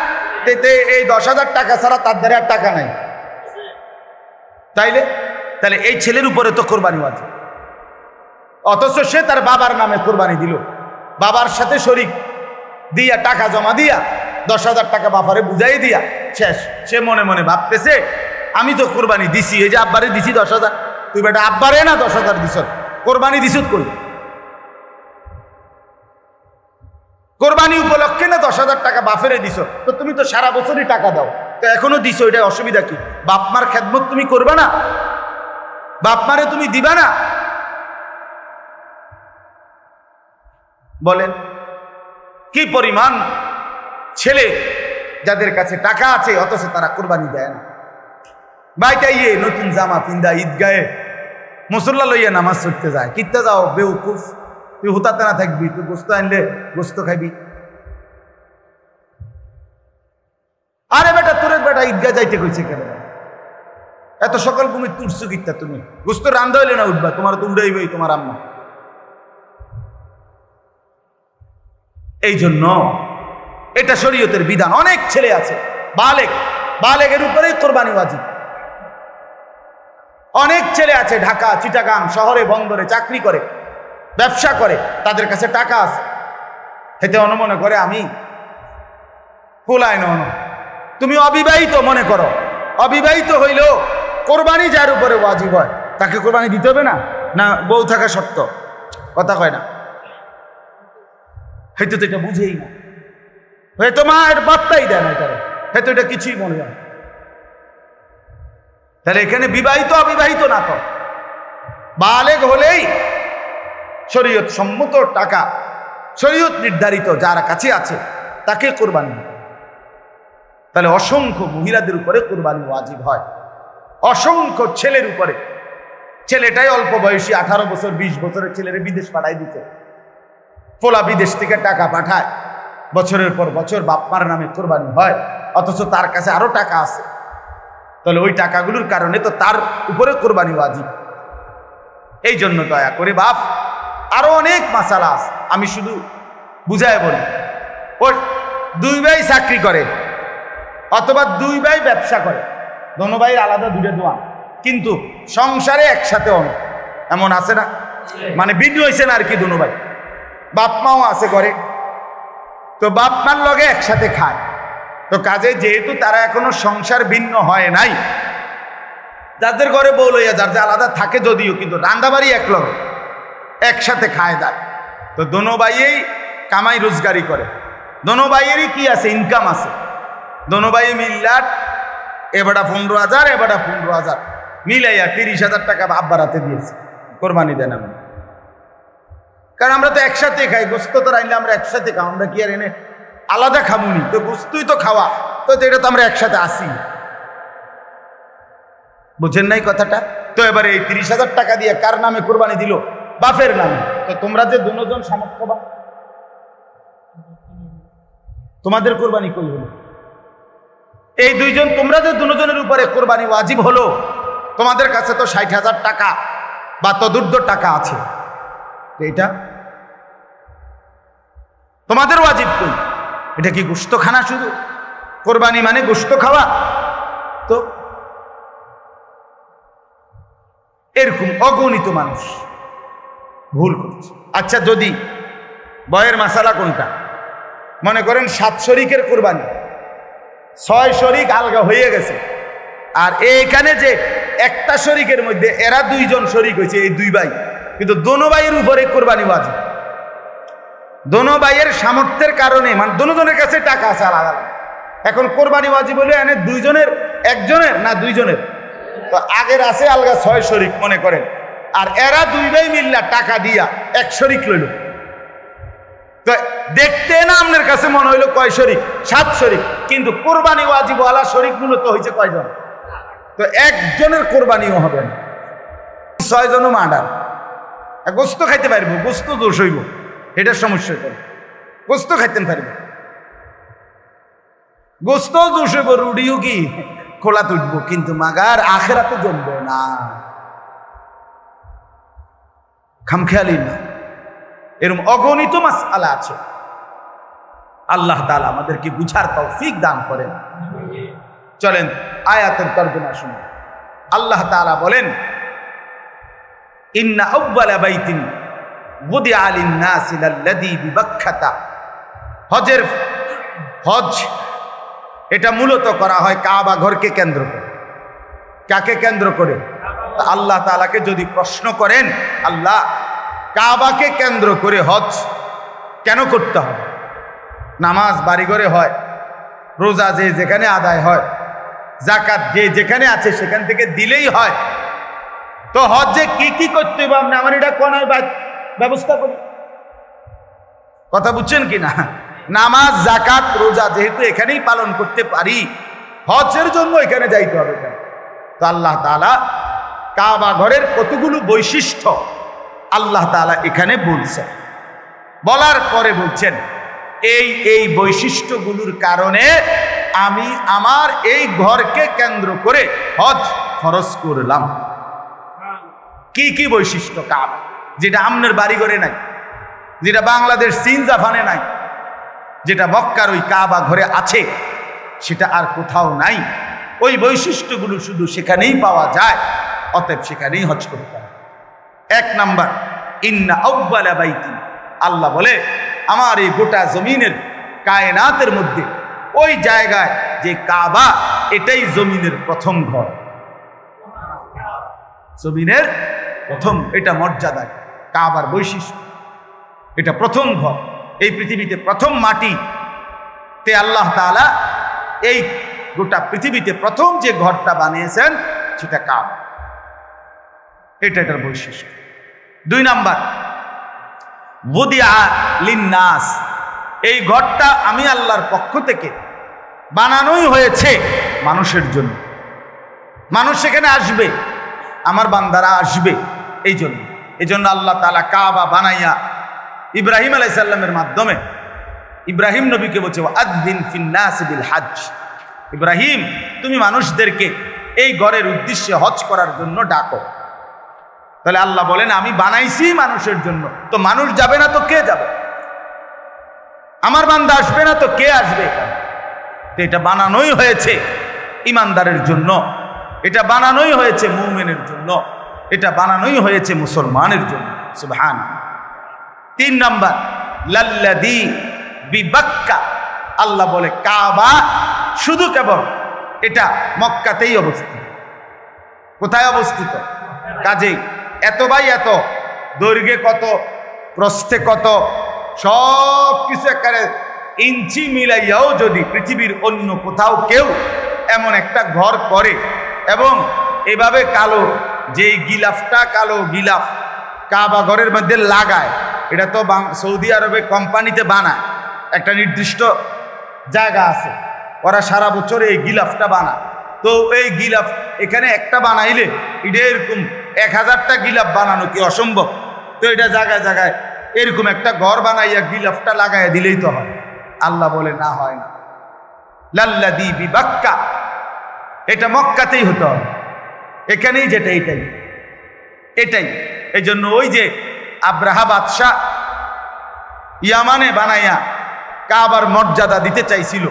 এই 10,000 টাকা ছাড়া তার দ্বারা আর টাকা নাই। তাহলে এই ছেলের উপরে তো কোরবানি ওয়াজিব। অথচ সে তার বাবার নামে কোরবানি দিল, বাবার সাথে শরিক দিয়া টাকা জমা দিয়া 10,000 টাকা বাবারে বুঝাই দিয়া শেষ। সে মনে মনে ভাবতেছে আমি তো কোরবানি দিছি, এই যে আব্বারে দিছি 10,000, তুই বেটা আব্বারে না 10,000 দিছ, কোরবানি দিছ কই? কোরবানি উপলক্ষে না 10,000 টাকা বাপেরে দিছ, তো তুমি তো সারা বছরই টাকা দাও, তো এখনো দিছো, এটা অসুবিধা কি? বাপমার খেদমত তুমি করবা না? বাপমারে তুমি দিবা না? বলেন কি পরিমাণ ছেলে যাদের কাছে টাকা আছে অথচ তারা কোরবানি দেয় না। বাইটাইয়ে নতুন জামা পিন্দা ঈদগাহে মুসল্লা লইয়া নামাজ পড়তে যায়, কিত্তা যাও বেউকুফ, তুই হুতাতে না থাকবি, তুই গোস্ত আনলে গোস্ত খাইবি। আরে বেটা তোর বেটা ঈদগাহ যাইতে কইছে কেন? এত সকাল তুমি তুরছো কিত্তা? তুমি গোস্ত রান্ধা হইলে না উঠবা, তোমার তো উড়াইবই তোমার আম্মা। এই জন্য এটা শরীয়তের বিধান। অনেক ছেলে আছে বালেগের উপরে কোরবানি ওয়াজিব। অনেক ছেলে আছে ঢাকা, চিটাগাং শহরে, বন্দরে চাকরি করে, ব্যবসা করে, তাদের কাছে টাকা আছে, হেতে অনুমনে করে আমি কুলায় নন। তুমি অবিবাহিত মনে করো, অবিবাহিত হইলেও কোরবানি যার উপরে ওয়াজিব হয় তাকে কোরবানি দিতে হবে না? না বউ থাকা শর্ত? কথা কয় না, হয়তো তো এটা বুঝেই না, হয়তো মা এর বার্তাই দেয় না, এটারে হয়তো এটা কিছুই মনে হয়। তাহলে এখানে বিবাহিত অবিবাহিত না, তো বালেগ হলেই শরীয়ত সম্মত টাকা, শরীয়ত নির্ধারিত যার কাছে আছে তাকে কোরবানি দিতে। তাহলে অসংখ্য মহিলাদের উপরে কোরবানি ওয়াজিব হয়, অসংখ্য ছেলের উপরে। ছেলেটাই অল্প বয়সী 18 বছর 20 বছরের ছেলেরে বিদেশ পাঠাই দিতে, পোলা বিদেশ থেকে টাকা পাঠায়, বছরের পর বছর বাপমার নামে কোরবানি হয়, অথচ তার কাছে আরো টাকা আছে। তাহলে ওই টাকাগুলোর কারণে তো তার উপরে কোরবানি ওয়াজিব। এই জন্য দয়া করে বাপ, আরো অনেক মাসালা আছে, আমি শুধু বুঝায় বলি, ওর দুই ভাই চাকরি করে অথবা দুই ভাই ব্যবসা করে, দোনো ভাইয়ের আলাদা দুটো দোয়া, কিন্তু সংসারে একসাথে অনেক, এমন আছে না? মানে বিদ্যুৎ হয়েছে না আর কি, দোনো ভাই বাপ মাও আছে ঘরে, তো বাপ মার লগে একসাথে খায়। তো কাজে যেহেতু তারা এখনো সংসার ভিন্ন হয় নাই, যাদের ঘরে বউ লইয়া যার যে আলাদা থাকে যদিও, কিন্তু রান্দাবাড়ি এক লগে একসাথে খায় দেয়। তো দোনো ভাইয়েই কামাই রোজগারি করে, দোনো ভাইয়েরই কি আছে, ইনকাম আছে। দোনো ভাই মিল্লাট এবারটা 15,000 এবারটা 15,000 মিলাইয়া 30,000 টাকা আব্বার হাতে দিয়েছে, কোরবানি দেন। আমি কারণ আমরা তো একসাথে খাই, গোস্ত তো রাইলে আমরা একসাথে খাও, আমরা কি আর এনে আলাদা খাবুনি? তো গোস্তই তো খাওয়া, তো এটা তো আমরা একসাথে আসি, বুঝেন নাই কথাটা? তো এবারে এই 30,000 টাকা দিয়ে কার নামে কোরবানি দিল? বাপের নামে। তো তোমরা যে দুজন সামর্থ্যবান, তোমাদের কোরবানি কই হলো? এই দুইজন, তোমরা যে দুজনের উপরে কোরবানি ওয়াজিব হলো, তোমাদের কাছে তো 60,000 টাকা বা তদুর্ধ্ব টাকা আছে, এটা তোমাদের ওয়াজিব কই? এটা কি গোশত খানা? শুধু কোরবানি মানে গোশত খাওয়া? তো এরকম অগণিত মানুষ ভুল করছে। আচ্ছা, যদি বয়ের মাসালা কোনটা? মনে করেন 7 শরিকের কোরবানি, 6 শরিক আলগা হয়ে গেছে, আর এইখানে যে একটা শরিকের মধ্যে এরা 2 জন শরিক হয়েছে, এই 2 ভাই, কিন্তু দোনো ভাইয়ের উপরে কোরবানি ওয়াজিব। দোনো ভাইয়ের সামর্থ্যের কারণে, মানে দোনো জনের কাছে টাকা আছে আলাদা আলাদা, এখন কোরবানি ওয়াজিব হলে এনে 2 জনের, একজনের না 2 জনের? তো আগের আছে আলগা 6 শরিক মনে করেন, আর এরা 2 ভাই মিল্লা টাকা দিয়া 1 শরিক লইল। তো দেখতে না আপনার কাছে মনে হইলো কয় শরিক? 7 শরিক, কিন্তু কোরবানি ওয়াজিব ওয়ালা শরিক মূলত হয়েছে কয়জন? তো একজনের কোরবানিও হবে না, 6 জনও মার্ডার। গোস্ত খাইতে পারবো, গোস্ত দোষ হইব, এটার সমস্যা করে। গোস্ত খাইতে পারব, গোস্ত দোষ হইব, রুডিও কি খোলা তুলবো, কিন্তু মাগার আখেরাতে জমবে না, খামখেয়ালি না। এরকম অগণিত মাসআলা আছে। আল্লাহ তাআলা আমাদেরকে বুঝার তৌফিক দান করেন। চলেন আয়াতের তর্জমা শুনি। আল্লাহ তাআলা বলেন, ইন্না আউওয়ালা বাইতিন বুদিআ লিন-নাসি লাল্লাযী বিবাক্কাতা। হজ এটা মূলত করা হয় কাবা ঘরকে কেন্দ্র করে। কাকে কেন্দ্র করে? আল্লাহ তাআলাকে যদি প্রশ্ন করেন, আল্লাহ কাবাকে কেন্দ্র করে হজ কেন করতে হবে? নামাজ বাড়িঘরে হয়, রোজা যে যেখানে আদায় হয়, যাকাত যে যেখানে আছে সেখান থেকে দিলেই হয়, তো হজে কি কি করতে হবে? আপনি আমার এটা কোন ব্যবস্থা করি, কথা বুঝছেন কিনা? নামাজ যাকাত রোজা যেহেতু এখানেই পালন করতে পারি, হজের জন্য এখানে যাইতে হবে কেন? তো আল্লাহ তাআলা কাবা ঘরের কতগুলো বৈশিষ্ট্য আল্লাহ তাআলা এখানে বলছেন, বলার পরে বলছেন এই বৈশিষ্ট্যগুলোর কারণে আমি আমার এই ঘরকে কেন্দ্র করে হজ ফরজ করলাম। কি কি বৈশিষ্ট্য কাবা, যেটা আমনের বাড়ি ঘরে নাই, যেটা বাংলাদেশ চীন জাপানে নাই, যেটা মক্কার ওই কাবা ঘরে আছে, সেটা আর কোথাও নাই। ওই বৈশিষ্ট্যগুলো শুধু সেখানেই পাওয়া যায়, অতএব সেখানেই হজ করতে হবে। 1 নাম্বার, ইন্না আউওয়ালা বাইতিন, আল্লাহ বলে আমার এই গোটা জমিনের কায়নাতের মধ্যে ওই জায়গায় যে কাবা, এটাই জমিনের প্রথম ঘর। জমিনের প্রথম, এটা মর্যাদা, কাবার বৈশিষ্ট্য, এটা প্রথম ঘর। এই পৃথিবীতে প্রথম মাটি তে আল্লাহ তাআলা এই গোটা পৃথিবীতে প্রথম যে ঘরটা বানিয়েছেন সেটা কাবা, এটা এটার বৈশিষ্ট্য। 2 নাম্বার, বুদিআ লিন-নাস, এই ঘরটা আমি আল্লাহর পক্ষ থেকে বানানোই হয়েছে মানুষের জন্য। মানুষ সেখানে আসবে, আমার বান্দারা আসবে, এই জন্য আল্লাহ তাআলা কাবা বানাইয়া ইব্রাহিম আলাইহিস সালামের মাধ্যমে ইব্রাহিম নবীকে বলছে, আযযিন ফিন-নাস বিল-হজ্জ, ইব্রাহিম তুমি মানুষদেরকে এই ঘরের উদ্দেশ্যে হজ করার জন্য ডাকো। তাহলে আল্লাহ বলেন আমি বানাইছি মানুষের জন্য, তো মানুষ যাবে না তো কে যাবে? আমার বান্দা আসবে না তো কে আসবে? তো এটা বানানোই হয়েছে ইমানদারের জন্য, এটা বানানোই হয়েছে মুমিনের জন্য, এটা বানানোই হয়েছে মুসলমানের জন্য। সুবহান। 3 নাম্বার, লাল্লাযী বিবাক্কা, আল্লাহ বলে কাবা শুধু কেবল এটা মক্কাতেই অবস্থিত। কোথায় অবস্থিত? কাজেই এত বাই এত, দৈর্ঘ্যে কত, প্রস্থে কত, সব কিছু একেবারে ইঞ্চি মিলাইয়াও যদি পৃথিবীর অন্য কোথাও কেউ এমন একটা ঘর করে এবং এভাবে কালো, যেই গিলাফটা কালো গিলাফ কাবা ঘরের মধ্যে লাগায়, এটা তো সৌদি আরবে কোম্পানিতে বানায়, একটা নির্দিষ্ট জায়গা আছে, ওরা সারা বছর এই গিলাফটা বানায়। তো এই গিলাফ এখানে একটা বানাইলে এটা এরকম 1000টা গিলাফ বানানো কি অসম্ভব? তো এটা জায়গায় জায়গায় এরকম একটা ঘর বানাইয়া গিলাফটা লাগাইয়া দিলেই তো হয়। আল্লাহ বলে না, হয় না। লাল্লাযী বিবাক্কা, এটা মক্কাতেই হতে হবে, এখানেই যেটা এটাই এটাই। এই জন্য ওই যে আব্রাহা বাদশাহ ইয়ামানে বানাইয়া কাবার মর্যাদা দিতে চাইছিল,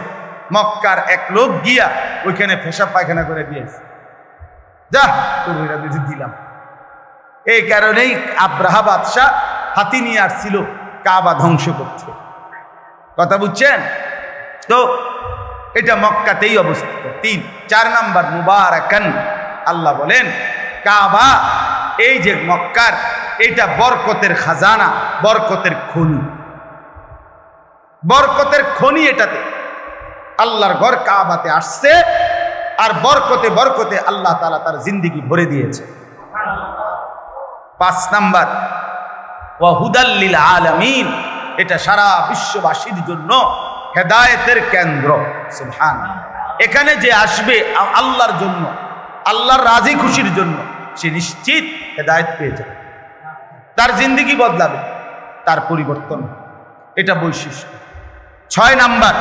মক্কার এক লোক গিয়া ওইখানে পেশাব পায়খানা করে দিয়েছে, যা তোরা দিলাম। এই কারণেই আব্রাহা বাদশাহ হাতি নিয়ে আসছিল কাবা ধ্বংস করতে। কথা বুঝছেন তো? এটা মক্কাতেই অবস্থিত। 4 নাম্বার, মুবারাকান, আল্লাহ বলেন কাবা এই যে মক্কার, এটা বরকতের খাজানা, বরকতের খনি, বরকতের খনি। এটাতে আল্লাহর ঘর কাবাতে আসছে, আর বরকতে বরকতে আল্লাহ তাআলা তার জিন্দেগি ভরে দিয়েছে। 5 নাম্বার, ওয়া হুদাল লিল আলামিন, এটা সারা বিশ্ববাসীর জন্য হেদায়েতের কেন্দ্র। সুবহানাল্লাহ। এখানে যে আসবে আল্লাহর জন্য, আল্লাহর রাজি খুশির জন্য, সে নিশ্চিত হেদায়েত পেয়ে যাবে, তার জিন্দেগি বদলাবে, তার পরিবর্তন, এটা বৈশিষ্ট্য। 6 নাম্বার,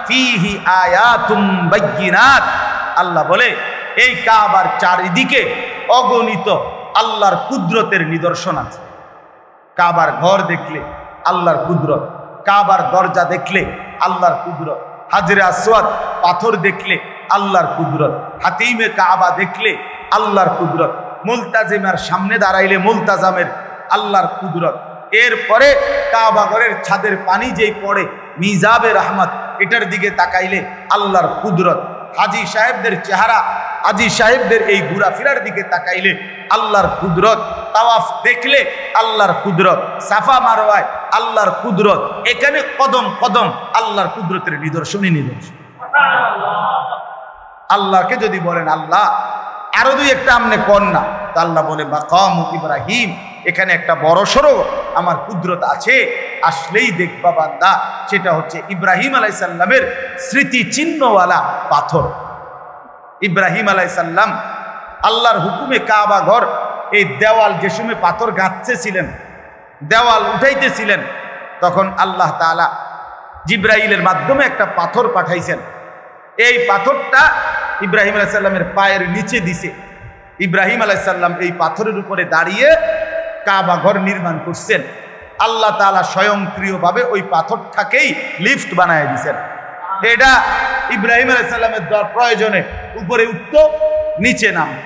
ফিহি আয়াতুম বাইয়িনাত, আল্লাহ বলে এই কাবার চারিদিকে অগণিত আল্লাহর কুদরতের নিদর্শন আছে। কাবার ঘর দেখলে আল্লাহর কুদরত, কাবার দরজা দেখলে আল্লাহর কুদরত, হাজরে আসওয়াদ পাথর দেখলে আল্লাহর কুদরত, হাতিমে কাবা দেখলে আল্লাহর কুদরত, মুলতাজিমের সামনে দাঁড়াইলে মুলতাজামের আল্লাহর কুদরত, এরপরে কাবা ঘরের ছাদের পানি যেই পড়ে মিজাবে রহমত, এটার দিকে তাকাইলে আল্লাহর কুদরত, হাজী সাহেবদের চেহারা, হাজী সাহেবদের এই ঘোরাফেরার দিকে তাকাইলে আল্লাহর কুদরত, তাওয়াফ দেখলে আল্লাহর কুদরত, সাফা মারওয়ায় আল্লাহর কুদরত, এখানে কদম কদম আল্লাহর কুদরতের নিদর্শনই নিদর্শন। আল্লাহকে যদি বলেন আল্লাহ আরো 2-1টা আমনে কর না, তা আল্লাহ বলে মাকাম ইব্রাহিম, এখানে একটা বড় সড়ো আমার কুদরত আছে, আসলেই দেখবা বান্দা, সেটা হচ্ছে ইব্রাহিম আলাইহিস সালামের স্মৃতি চিহ্নওয়ালা পাথর। ইব্রাহিম আলাইহিস সালাম আল্লাহর হুকুমে কাবা ঘর এই দেওয়াল যে সময় পাথর গাঁথতেছিলেন, দেওয়াল উঠাইতেছিলেন, তখন আল্লাহ তাআলা জিব্রাইলের মাধ্যমে একটা পাথর পাঠাইছেন। এই পাথরটা ইব্রাহিম আলাইহিস সালামের পায়ের নিচে দিছে। ইব্রাহিম আলাইহিস সালাম এই পাথরের উপরে দাঁড়িয়ে কাবা ঘর নির্মাণ করছেন। আল্লাহ তাআলা স্বয়ংক্রিয়ভাবে ওই পাথরটাকেই লিফট বানায় দিয়েছেন। এটা ইব্রাহিম আলাইহিস সালামের প্রয়োজনে উপরে উঠত, নিচে নামত।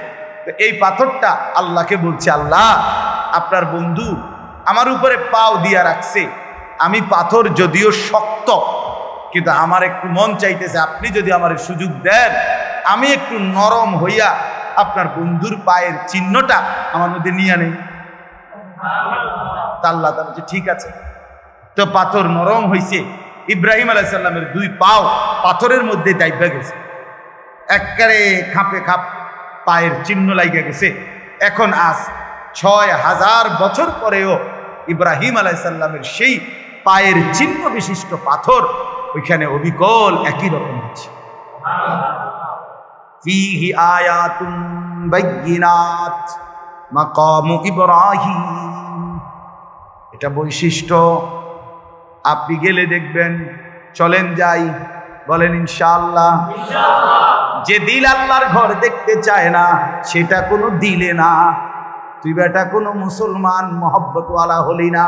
এই পাথরটা আল্লাহকে বলছে, আল্লাহ আপনার বন্ধু আমার উপরে পাও দিয়া রাখছে, আমি পাথর যদিও শক্ত, কিন্তু আমার একটু মন চাইতেছে আপনি যদি আমার সুযোগ দেন, আমি একটু নরম হইয়া আপনার বন্ধুর পায়ের চিহ্নটা আমার মধ্যে নিয়ে নেই। আল্লাহ তাআলা বলছে ঠিক আছে। তো পাথর নরম হইছে, ইব্রাহিম আলাইহিস সালামের 2 পাও পাথরের মধ্যে দাইবা গেছে, একবারে খাপে খাপ পায়ের চিহ্ন লাগিয়ে গেছে। এখন আজ 6000 বছর পরেও ইব্রাহিম আলাইহিস সালামের সেই পায়ের চিহ্ন বিশিষ্ট পাথর ওইখানে অবিকল একই রকম আছে। ফিহি আয়াতুম বাইয়িনাত মাকামু ইব্রাহিম, এটা বৈশিষ্ট্য। আপনি গেলে দেখবেন, চলেন যাই, বলেন ইনশাআল্লাহ। যে দিল আল্লাহর ঘর দেখতে চায় না সেটা কোনো দিলে না, তুই বেটা কোনো মুসলমান মহব্বতওয়ালা হলি না।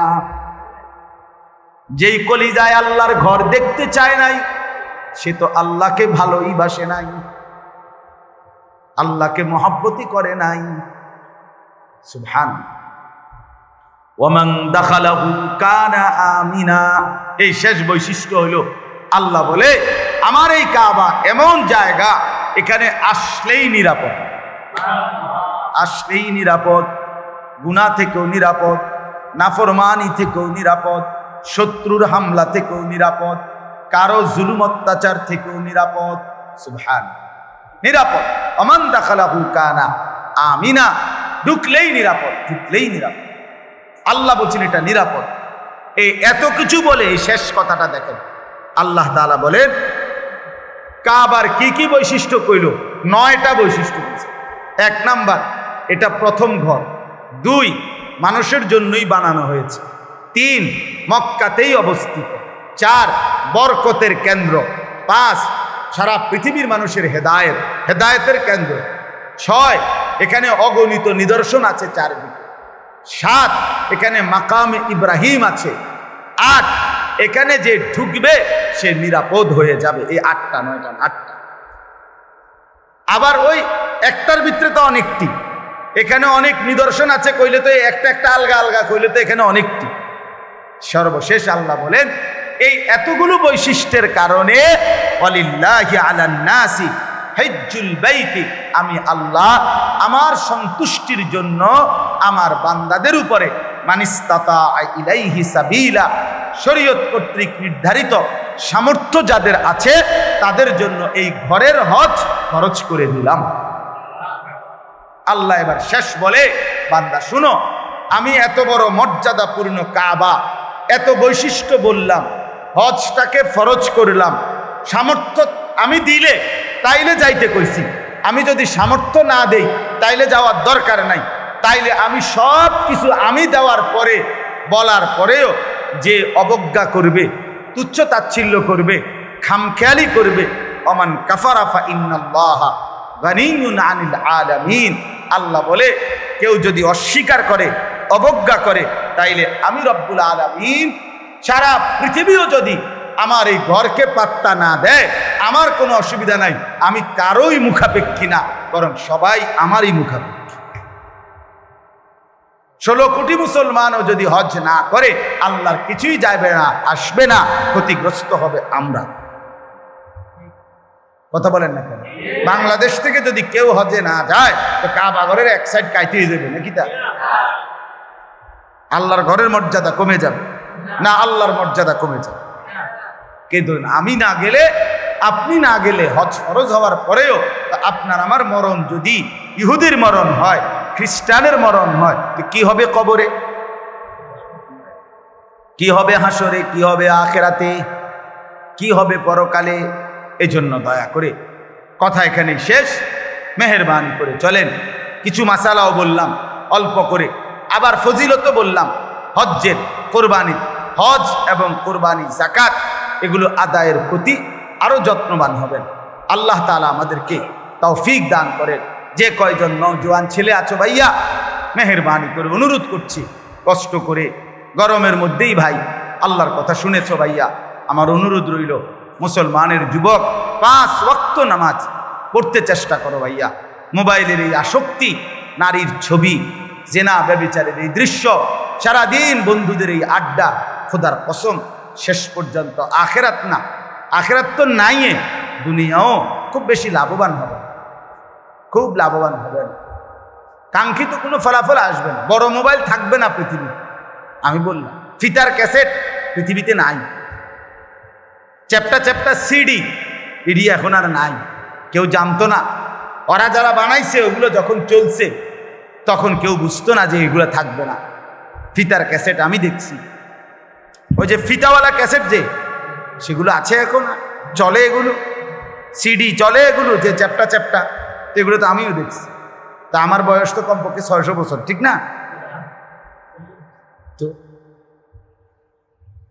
যেই কলিজায় আল্লাহর ঘর দেখতে চায় নাই, সে তো আল্লাহকে ভালোই বাসে নাই, আল্লাহকে মহব্বতই করে নাই। সুবহান। ওয়ামান দাখালাহু কানা আমিনা। এই শেষ বৈশিষ্ট্য হলো, আল্লাহ বলে আমার এই কাবা এমন জায়গা, এখানে আসলেই নিরাপদ, আসলেই নিরাপদ, গুনাহ থেকেও নিরাপদ, নাফরমানি থেকেও নিরাপদ, শত্রুর হামলা থেকেও নিরাপদ, কারো জুলুম অত্যাচার থেকেও নিরাপদ। সুবহান, নিরাপদ। ওমান দাখালাহু কানা আমিনা, ঢুকলেই নিরাপদ, ঢুকলেই নিরাপদ। আল্লাহ বলছেন এটা নিরাপদ। এই এত কিছু বলে এই শেষ কথাটা দেখেন, আল্লাহ তাআলা বলেন কাবার কি কি বৈশিষ্ট্য কইল? 9টা বৈশিষ্ট্য। 1 নাম্বার, এটা প্রথম ঘর। 2, মানুষের জন্যই বানানো হয়েছে। 3, মক্কাতেই অবস্থিত। 4, বরকতের কেন্দ্র। 5, সারা পৃথিবীর মানুষের হেদায়েতের কেন্দ্র। 6, এখানে অগণিত নিদর্শন আছে চারদিকে। 7, এখানে মাকামে ইব্রাহিম আছে। 8, এখানে যে ঢুকবে সে নিরাপদ হয়ে যাবে। এই 8টা 9টা 8টা। আবার ওই একটার ভিতরে তো অনেকটি, এখানে অনেক নিদর্শন আছে কইলে তো একটা একটা আলগা আলগা কইলে তো এখানে অনেকটি। সর্বশেষ আল্লাহ বলেন এই এতগুলো বৈশিষ্ট্যের কারণে ওয়ালিল্লাহি আলান নাসি হিজ্জুল বাইতি, আমি আল্লাহ আমার সন্তুষ্টির জন্য আমার বান্দাদের উপরে মানিস্তাতা ইলাইহি সাবিলা, শরীয়ত কর্তৃক নির্ধারিত সামর্থ্য যাদের আছে তাদের জন্য এই ঘরের হজ খরচ করে দিলাম। আল্লাহ এবার শেষ বলে, বান্দা শুনো, আমি এত বড় মর্যাদাপূর্ণ কাবা, এত বৈশিষ্ট্য বললাম, হজটাকে ফরজ করলাম, সামর্থ্য আমি দিলে তাইলে যাইতে কইছি, আমি যদি সামর্থ্য না দেই তাইলে যাওয়ার দরকার নাই। তাইলে আমি সব কিছু আমি দেওয়ার পরে, বলার পরেও যে অবজ্ঞা করবে, তুচ্ছ তাচ্ছিল্য করবে, খামখেয়ালি করবে, ওমান কাফারা ফা ইন্নাল্লাহা গানিয়্যুন আনিল আলামিন, আল্লাহ বলে কেউ যদি অস্বীকার করে, অবজ্ঞা করে, তাইলে আমি রব্বুল আলামিন সারা পৃথিবীও যদি আমার এই ঘরকে পাত্তা না দেয়, আমার কোনো অসুবিধা নাই, আমি কারোই মুখাপেক্ষী না, বরং সবাই আমারই মুখাপেক্ষী। 16 কোটি মুসলমানও যদি হজ না করে, আল্লাহর কিছুই যাবে না, আসবে না, ক্ষতিগ্রস্ত হবে আমরা। কথা বলেন না কেন? বাংলাদেশ থেকে যদি কেউ হজে না যায় তো কাবা ঘরের এক সাইড কাইতেই যাবে নাকি? তা আল্লাহর ঘরের মর্যাদা কমে যাবে না? আল্লাহর মর্যাদা কমে যাবে। কিন্তু আমি না গেলে, আপনি না গেলে, হজ ফরজ হওয়ার পরেও আপনার আমার মরণ যদি ইহুদির মরণ হয়, খ্রিস্টানের মরণ হয়, তো কি হবে কবরে, কি হবে হাসরে, কি হবে আখিরাতে, কি হবে পরকালে? এজন্য দয়া করে কথা এখানেই শেষ। মেহেরবানি করে চলেন, কিছু মাসালাও বললাম অল্প করে, আবার ফজিলতও বললাম হজ্জের, কোরবানির। হজ এবং কোরবানি, যাকাত এগুলো আদায়ের প্রতি আরো যত্নবান হবেন। আল্লাহ তাআলা আমাদেরকে তৌফিক দান করেন। যে কয়জন নওজোয়ান ছেলে আছো ভাইয়া, মেহেরবানি করে অনুরোধ করছি, কষ্ট করে গরমের মধ্যেই ভাই আল্লাহর কথা শুনেছো ভাইয়া, আমার অনুরোধ রইল, মুসলমানের যুবক 5 ওয়াক্ত নামাজ পড়তে চেষ্টা করো ভাইয়া। মোবাইলের এই আসক্তি, নারীর ছবি, জেনা ব্যভিচারের এই দৃশ্য, সারাদিন বন্ধুদের এই আড্ডা, খোদার কসম শেষ পর্যন্ত আখেরাত না, আখেরাত তো নাই, দুনিয়াও খুব বেশি লাভবান হবে, খুব লাভবান হবেন। কাঙ্ক্ষিত কোনো ফলাফল আসবে না। বড় মোবাইল থাকবে না পৃথিবীতে, আমি বললাম। ফিতার ক্যাসেট পৃথিবীতে নাই, চ্যাপ্টা চ্যাপ্টা সিডি এডি এখন আর নাই, কেউ জানতো না। ওরা যারা বানাইছে ওগুলো যখন চলছে তখন কেউ বুঝতো না যে এগুলো থাকবে না। ফিতার ক্যাসেট আমি দেখছি, ওই যে ফিতাওয়ালা ক্যাসেট যে, সেগুলো আছে এখন, চলে এগুলো, সিডি চলে এগুলো, যে চ্যাপ্টা চ্যাপ্টা, এগুলো তো আমিও দেখছি। তা আমার বয়স তো কমপক্ষে 600 বছর, ঠিক না?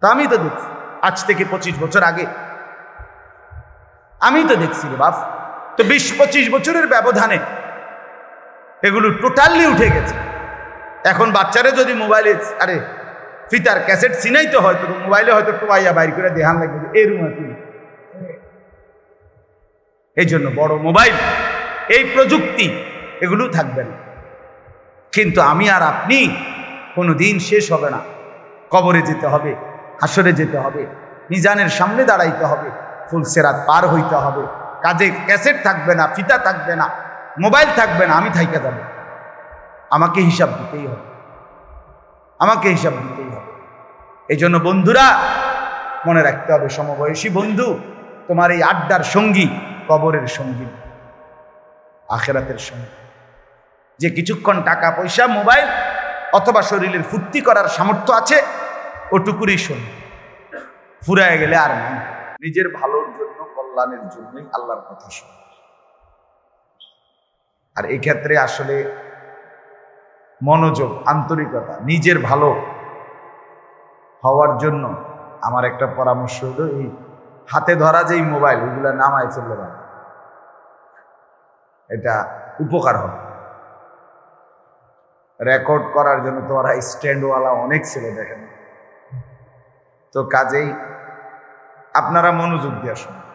তো আমি তো দেখছি আজ থেকে 25 বছর আগে, আমি তো দেখছি রে বাপ। তো 20-25 বছরের ব্যবধানে এগুলো টোটালি উঠে গেছে। এখন বাচ্চারা যদি মোবাইলে, আরে ফিতার ক্যাসেট চিনাইতে হয়তো মোবাইলে হয়তো টোয়াইয়া বাইর করে দেখান লাগবে এরকম। এই জন্য বড় মোবাইল, এই প্রযুক্তি, এগুলো থাকবে না। কিন্তু আমি আর আপনি কোনোদিন শেষ হবে না। কবরে যেতে হবে, হাসরে যেতে হবে, মিজানের সামনে দাঁড়াইতে হবে, ফুলসেরাত পার হইতে হবে। কাজে ক্যাসেট থাকবে না, ফিতা থাকবে না, মোবাইল থাকবে না, আমি থাইকা যাব। আমাকে হিসাব দিতেই হবে, আমাকে হিসাব দিতেই হবে। এই জন্য বন্ধুরা মনে রাখতে হবে, সমবয়সী বন্ধু, তোমার এই আড্ডার সঙ্গী কবরের সঙ্গী, আখেরাতের সঙ্গী। যে কিছুক্ষণ টাকা পয়সা, মোবাইল অথবা শরীরের ফুর্তি করার সামর্থ্য আছে, ওটুকুরই সঙ্গী। ফুরায় গেলে আর নাই। নিজের ভালোর জন্য, কল্যাণের জন্যই আল্লাহর কথা শুনে। আর এই ক্ষেত্রে আসলে মনোযোগ, আন্তরিকতা, নিজের ভালো হওয়ার জন্য আমার একটা পরামর্শ হলো, এই হাতে ধরা যেই মোবাইল, ওইগুলা নামায় ফেললে পারে, এটা উপকার হবে। রেকর্ড করার জন্য তো ওরা স্ট্যান্ডওয়ালা অনেক ছেলে দেখেন। তো কাজেই আপনারা মনোযোগ দিয়ে শুনুন।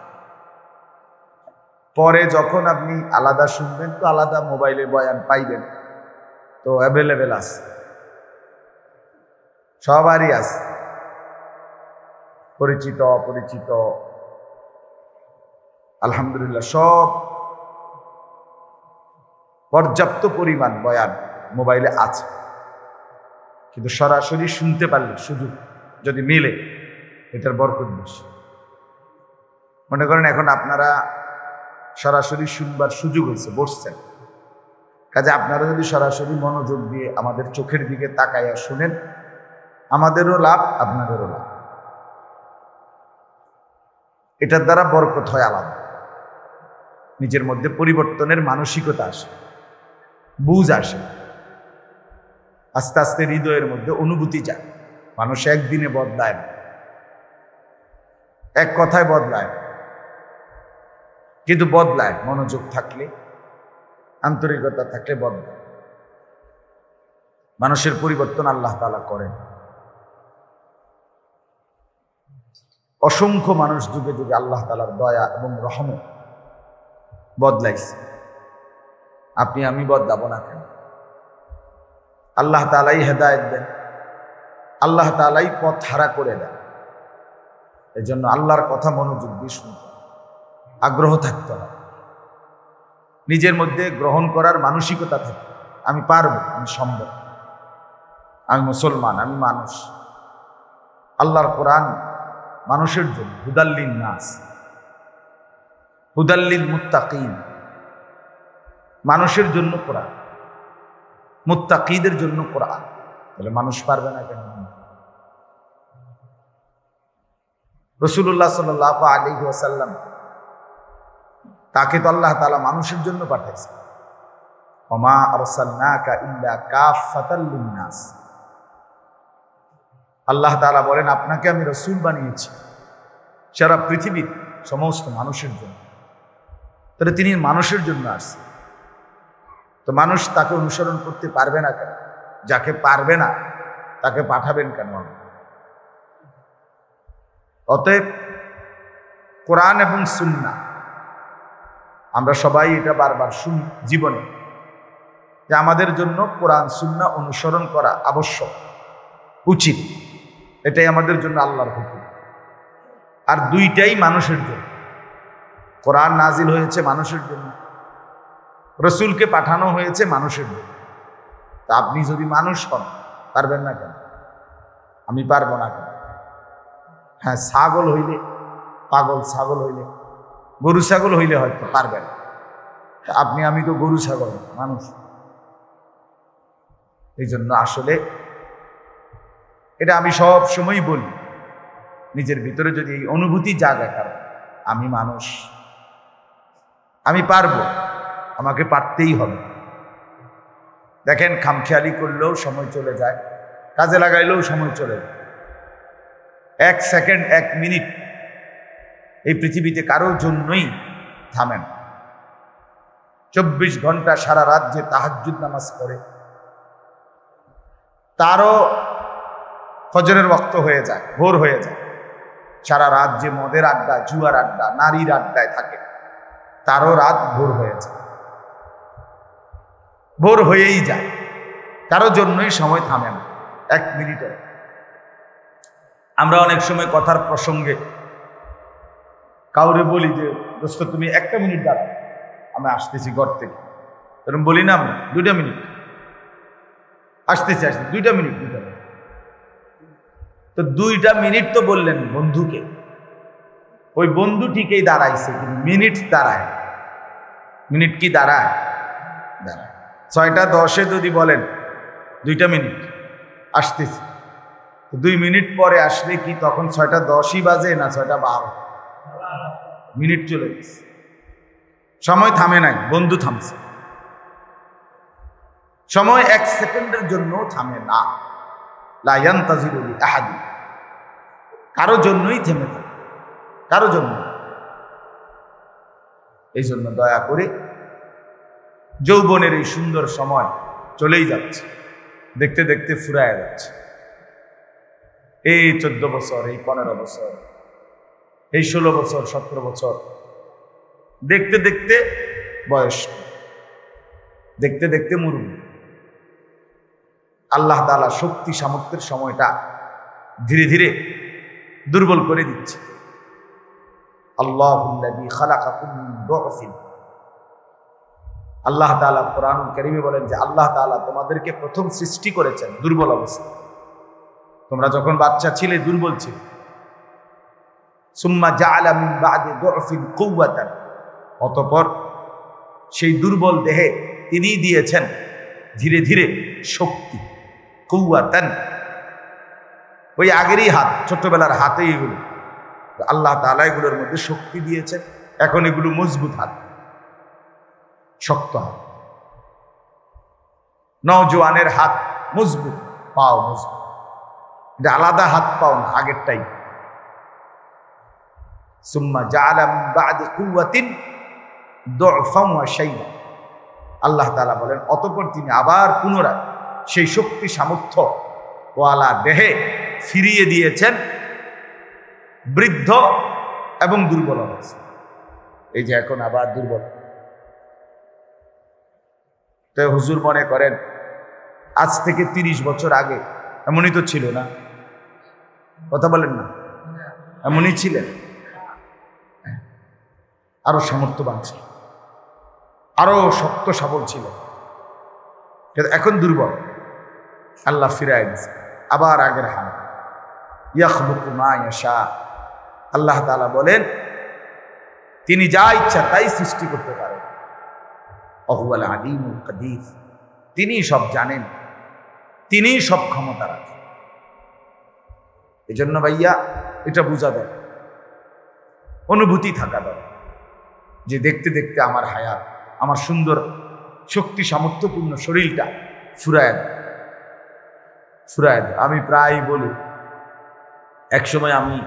পরে যখন আপনি আলাদা শুনবেন, তো আলাদা মোবাইলে বয়ান পাইবেন, তো অ্যাভেলেবেল আছে, সবারই আছে, পরিচিত অপরিচিত, আলহামদুলিল্লাহ সব পর্যাপ্ত পরিমাণ বয়ান মোবাইলে আছে। কিন্তু সরাসরি শুনতে পারলে, সুযোগ যদি মিলে, এটার বরকত বেশি। মনে করেন এখন আপনারা সরাসরি শুনবার সুযোগ হয়েছে, বসছেন, কাজে আপনারা যদি সরাসরি মনোযোগ দিয়ে আমাদের চোখের দিকে তাকাইয়া শুনেন, আমাদেরও লাভ, আপনাদেরও লাভ। এটার দ্বারা বরকত হয় আলাদা। নিজের মধ্যে পরিবর্তনের মানসিকতা আসে, বুঝ আসে, আস্তে আস্তে হৃদয়ের মধ্যে অনুভূতি যায়। মানুষ একদিনে বদলায় না, এক কথায় বদলায়, কিন্তু বদলায় মনোযোগ থাকলে, আন্তরিকতা থাকলে বদলায়। মানুষের পরিবর্তন আল্লাহ তাআলা করেন। অসংখ্য মানুষ যুগে যুগে আল্লাহ তাআলার দয়া এবং রহমত বদলাইছে। আপনি আমি বদলাবো না কেন? আল্লাহ তাআলাই হেদায়েত দেন, আল্লাহ তাআলাই পথ হারা করে দেন। এই জন্য আল্লাহর কথা মনোযোগ দিয়ে শুনতে হবে, আগ্রহ থাকতে হবে, নিজের মধ্যে গ্রহণ করার মানসিকতা থাকতে। আমি পারবো, আমি সম্ভব, আমি মুসলমান, আমি মানুষ। আল্লাহর কোরআন মানুষের জন্য, হুদাল্লিন নাস, হুদাল্লিল মুত্তাকিন, মানুষের জন্য কোরআন, মুত্তাকিদের জন্য কোরআন। তাহলে মানুষ পারবে না কেন? রাসূলুল্লাহ সাল্লাল্লাহু আলাইহি ওয়াসাল্লাম, তাকে তো আল্লাহ তাআলা মানুষের জন্য পাঠাইছে। ওমা আরসালনাকা ইল্লা কাফাতাল লিন্নাস। আল্লাহ তাআলা বলেন, আপনাকে আমি রাসূল বানিয়েছি সারা পৃথিবীর সমস্ত মানুষের জন্য। তাহলে তিনি মানুষের জন্য আসছেন। তো মানুষ তাকে অনুসরণ করতে পারবে না কেন? যাকে পারবে না তাকে পাঠাবেন কেন? অতএব কোরআন এবং সুন্নাহ, আমরা সবাই এটা বারবার শুনি জীবনে, যে আমাদের জন্য কোরআন সুন্নাহ অনুসরণ করা আবশ্যক, উচিত। এটাই আমাদের জন্য আল্লাহর হুকুম। আর দুইটাই মানুষের জন্য। কোরআন নাজিল হয়েছে মানুষের জন্য, রসুলকে পাঠানো হয়েছে মানুষের জন্য। তা আপনি যদি মানুষ হন, পারবেন না কেন? আমি পারবো না কেন? হ্যাঁ, ছাগল হইলে, পাগল ছাগল হইলে, গরু ছাগল হইলে হয়তো পারবেন। আপনি আমি তো গরু ছাগল, মানুষ। এই জন্য আসলে এটা আমি সব সময় বলি, নিজের ভিতরে যদি এই অনুভূতি জাগে, কারণ আমি মানুষ, আমি পারবো, আমাকে পারতেই হবে। দেখেন, খামখেয়ালি করলেও সময় চলে যায়, কাজে লাগাইলেও সময় চলে যায়। 1 সেকেন্ড, 1 মিনিট এই পৃথিবীতে কারোর জন্যই থামেন। 24 ঘন্টা সারা রাত যে তাহাজ্জুদ নামাজ পড়ে, তারও ফজরের ওয়াক্ত হয়ে যায়, ভোর হয়ে যায়। সারা রাত যে মদের আড্ডা, জুয়ার আড্ডা, নারীর আড্ডায় থাকে, তারও রাত ভোর হয়ে যায়, ভোর হয়েই যায়। কারো জন্যই সময় থামে না এক মিনিটে। আমরা অনেক সময় কথার প্রসঙ্গে কাউরে বলি যে দোস্ত তুমি 1 মিনিট দাঁড়াও, আমি আসতেছি ঘর থেকে, এরকম বলি না আমরা? 2 মিনিট আসতেছি, 2 মিনিট। তো 2 মিনিট তো বললেন বন্ধুকে, ওই বন্ধু ঠিকই দাঁড়াইছে, কিন্তু মিনিট দাঁড়ায়, মিনিট কি দাঁড়ায়? দাঁড়ায়। 6টা 10-এ যদি বলেন 2 মিনিট আসতেছি, 2 মিনিট পরে আসলে কি তখন 6টা 10ই বাজে না 6টা 12? মিনিট চলে গেছে, সময় থামে নাই, বন্ধু থামছে। সময় 1 সেকেন্ডের জন্য থামে না। লা ইয়ান্তাজিরু লি আহাদি, কারো জন্যই থেমে থাকে, কারো জন্য। এই জন্য দয়া করে, যৌবনের এই সুন্দর সময় চলেই যাচ্ছে, দেখতে দেখতে ফুরায় যাচ্ছে। এই 14 বছর, এই 15 বছর, এই 16 বছর, 17 বছর, দেখতে দেখতে বয়স, দেখতে দেখতে মুরুব্বি। আল্লাহ তাআলা শক্তি সামর্থ্যের সময়টা ধীরে ধীরে দুর্বল করে দিচ্ছে। আল্লাহুল্লাযী খালাকাকুম মিন দুআফিন, আল্লাহ তাআলা কোরআনুল কারীমে বলেন যে আল্লাহ তাআলা তোমাদেরকে প্রথম সৃষ্টি করেছেন দুর্বল অবস্থা। তোমরা যখন বাচ্চা ছিলে দুর্বল ছিলে। সুম্মা জাআলা মিন বা'দি দুআফিন কুওয়াতান, অতঃপর সেই দুর্বল দেহে তিনি দিয়েছেন ধীরে ধীরে শক্তি। কুওয়াতান, ওই আগেরই হাত, ছোটবেলার হাতে এগুলো, আল্লাহ তাআলা এগুলোর মধ্যে শক্তি দিয়েছেন। এখন এগুলো মজবুত হাত, শক্ত হাত। নওজোয়ানের হাত মজবুত, পাও মজবুত, এটা আলাদা হাত পাও না, আগেরটাই। সুম্মা জাআলা মিন বা'দি কুওয়াতিন দুআফান ওয়া শাইবা, আল্লাহ তাআলা বলেন অতঃপর তিনি আবার পুনরায় সেই শক্তি সামর্থ্য ওয়ালা দেহে ফিরিয়ে দিয়েছেন বৃদ্ধ এবং দুর্বল অবস্থা। এই যে এখন আবার দুর্বল। তো হুজুর মনে করেন আজ থেকে 30 বছর আগে এমনই তো ছিল না? কথা বলেন না, এমনই ছিলেন? আরো সামর্থ্যবান ছিল, আরো শক্ত সবল ছিল, এখন দুর্বল। আল্লাহ ফিরায় দিয়েছে আবার আগের হাল। ইয়াখলুকু মা ইয়াশা, আল্লাহ তাআলা বলেন তিনি যা ইচ্ছা তাই সৃষ্টি করতে পারেন। ওয়াহুয়াল আলিমুল কাদির, তিনি সব জানেন, তিনি সব ক্ষমতা রাখেন। এজন্য ভাইয়া এটা বোঝা দরকার, অনুভূতি থাকা দরকার যে দেখতে দেখতে আমার হায়াত, আমার সুন্দর শক্তি সামর্থ্যপূর্ণ শরীরটা ফুরায় দেয়। আমি প্রায় বলি, একসময় আমি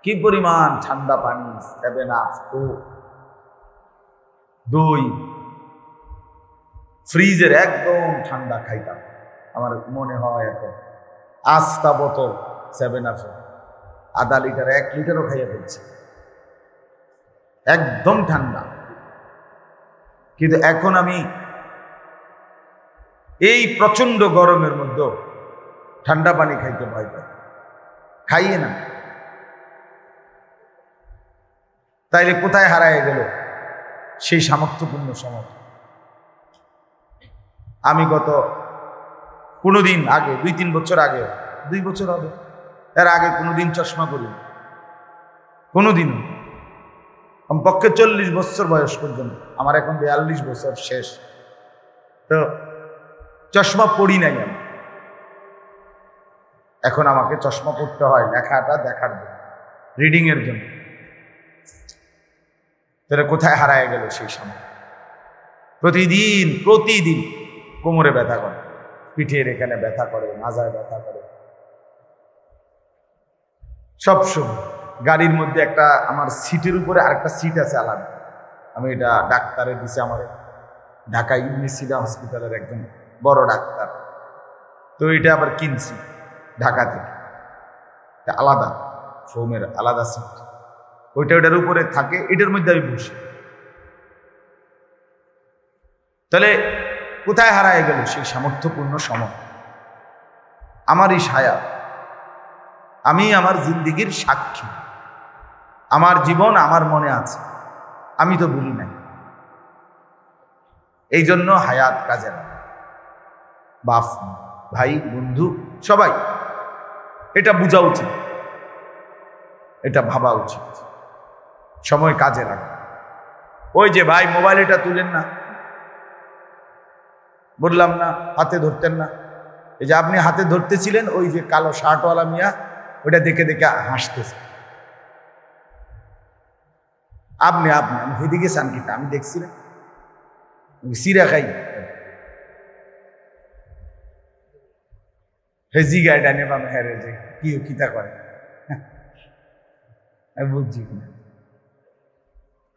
কি পরিমাণ ঠান্ডা পানি, 7 আপ, দই, ফ্রিজের একদম ঠান্ডা খাইতাম। আমার মনে হয় এখন আস্তা বোতল 7 আপ, আধা লিটার 1 লিটারও খাইয়া ফেলছি, একদম ঠান্ডা। কিন্তু এখন আমি এই প্রচন্ড গরমের মধ্যে ঠান্ডা পানি খাইতে ভয় পাই, খাইয়ে না। তাইলে কোথায় হারায় গেল সেই সামর্থ্যপূর্ণ সময়? আমি গত কোনোদিন আগে, 2-3 বছর আগে, 2 বছর হবে, এর আগে কোনোদিন চশমা করি, কোনোদিন। কমপক্ষে 40 বছর বয়স পর্যন্ত, আমার এখন 42 বছর শেষ, তো চশমা পড়ি নাই আমি। এখন আমাকে চশমা পড়তে হয় লেখাটা দেখার জন্য, রিডিং এর জন্য। তাহলে কোথায় হারায় গেল সেই সময়? প্রতিদিন কোমরে ব্যথা করে, পিঠের এখানে ব্যথা করে, মাজায় ব্যথা করে, সব সময়। গাড়ির মধ্যে একটা, আমার সিটের উপরে আরেকটা সিট আছে আলাদা, আমি এটা ডাক্তারে দিছে আমার, ঢাকা ইবনে সিনা হসপিটালের একজন বড় ডাক্তার, তো এটা আবার কিনছি। ঢাকা থেকে, আলাদা ফোমের আলাদা সিট, ওইটার উপরে থাকে, এটার মধ্যে আমি বসি। তাহলে কোথায় হারায় গেল সেই সামর্থ্যপূর্ণ সময়? আমারই ছায়া, আমি আমার জিন্দিগির সাক্ষী, আমার জীবন আমার মনে আছে, আমি তো ভুলি নাই। এই জন্য হায়াত কাজে লাগে। বাপ, ভাই, বন্ধু সবাই এটা বোঝা উচিত, এটা ভাবা উচিত, সময় কাজে লাগে। ওই যে ভাই মোবাইল এটা তুলেন না, বললাম না হাতে ধরতেন না, এই যে আপনি হাতে ধরতেছিলেন, ওই যে কালো শার্টওয়ালা মিয়া ওটা দেখে দেখে হাসতেছে। আপনি আপনি আমি সেদিকে চান কিনা, আমি দেখছিলাম সিরা খাই হেজি গাইডা নেবাম হেরে যে কি কিতা করে আমি বুঝছি কিনা।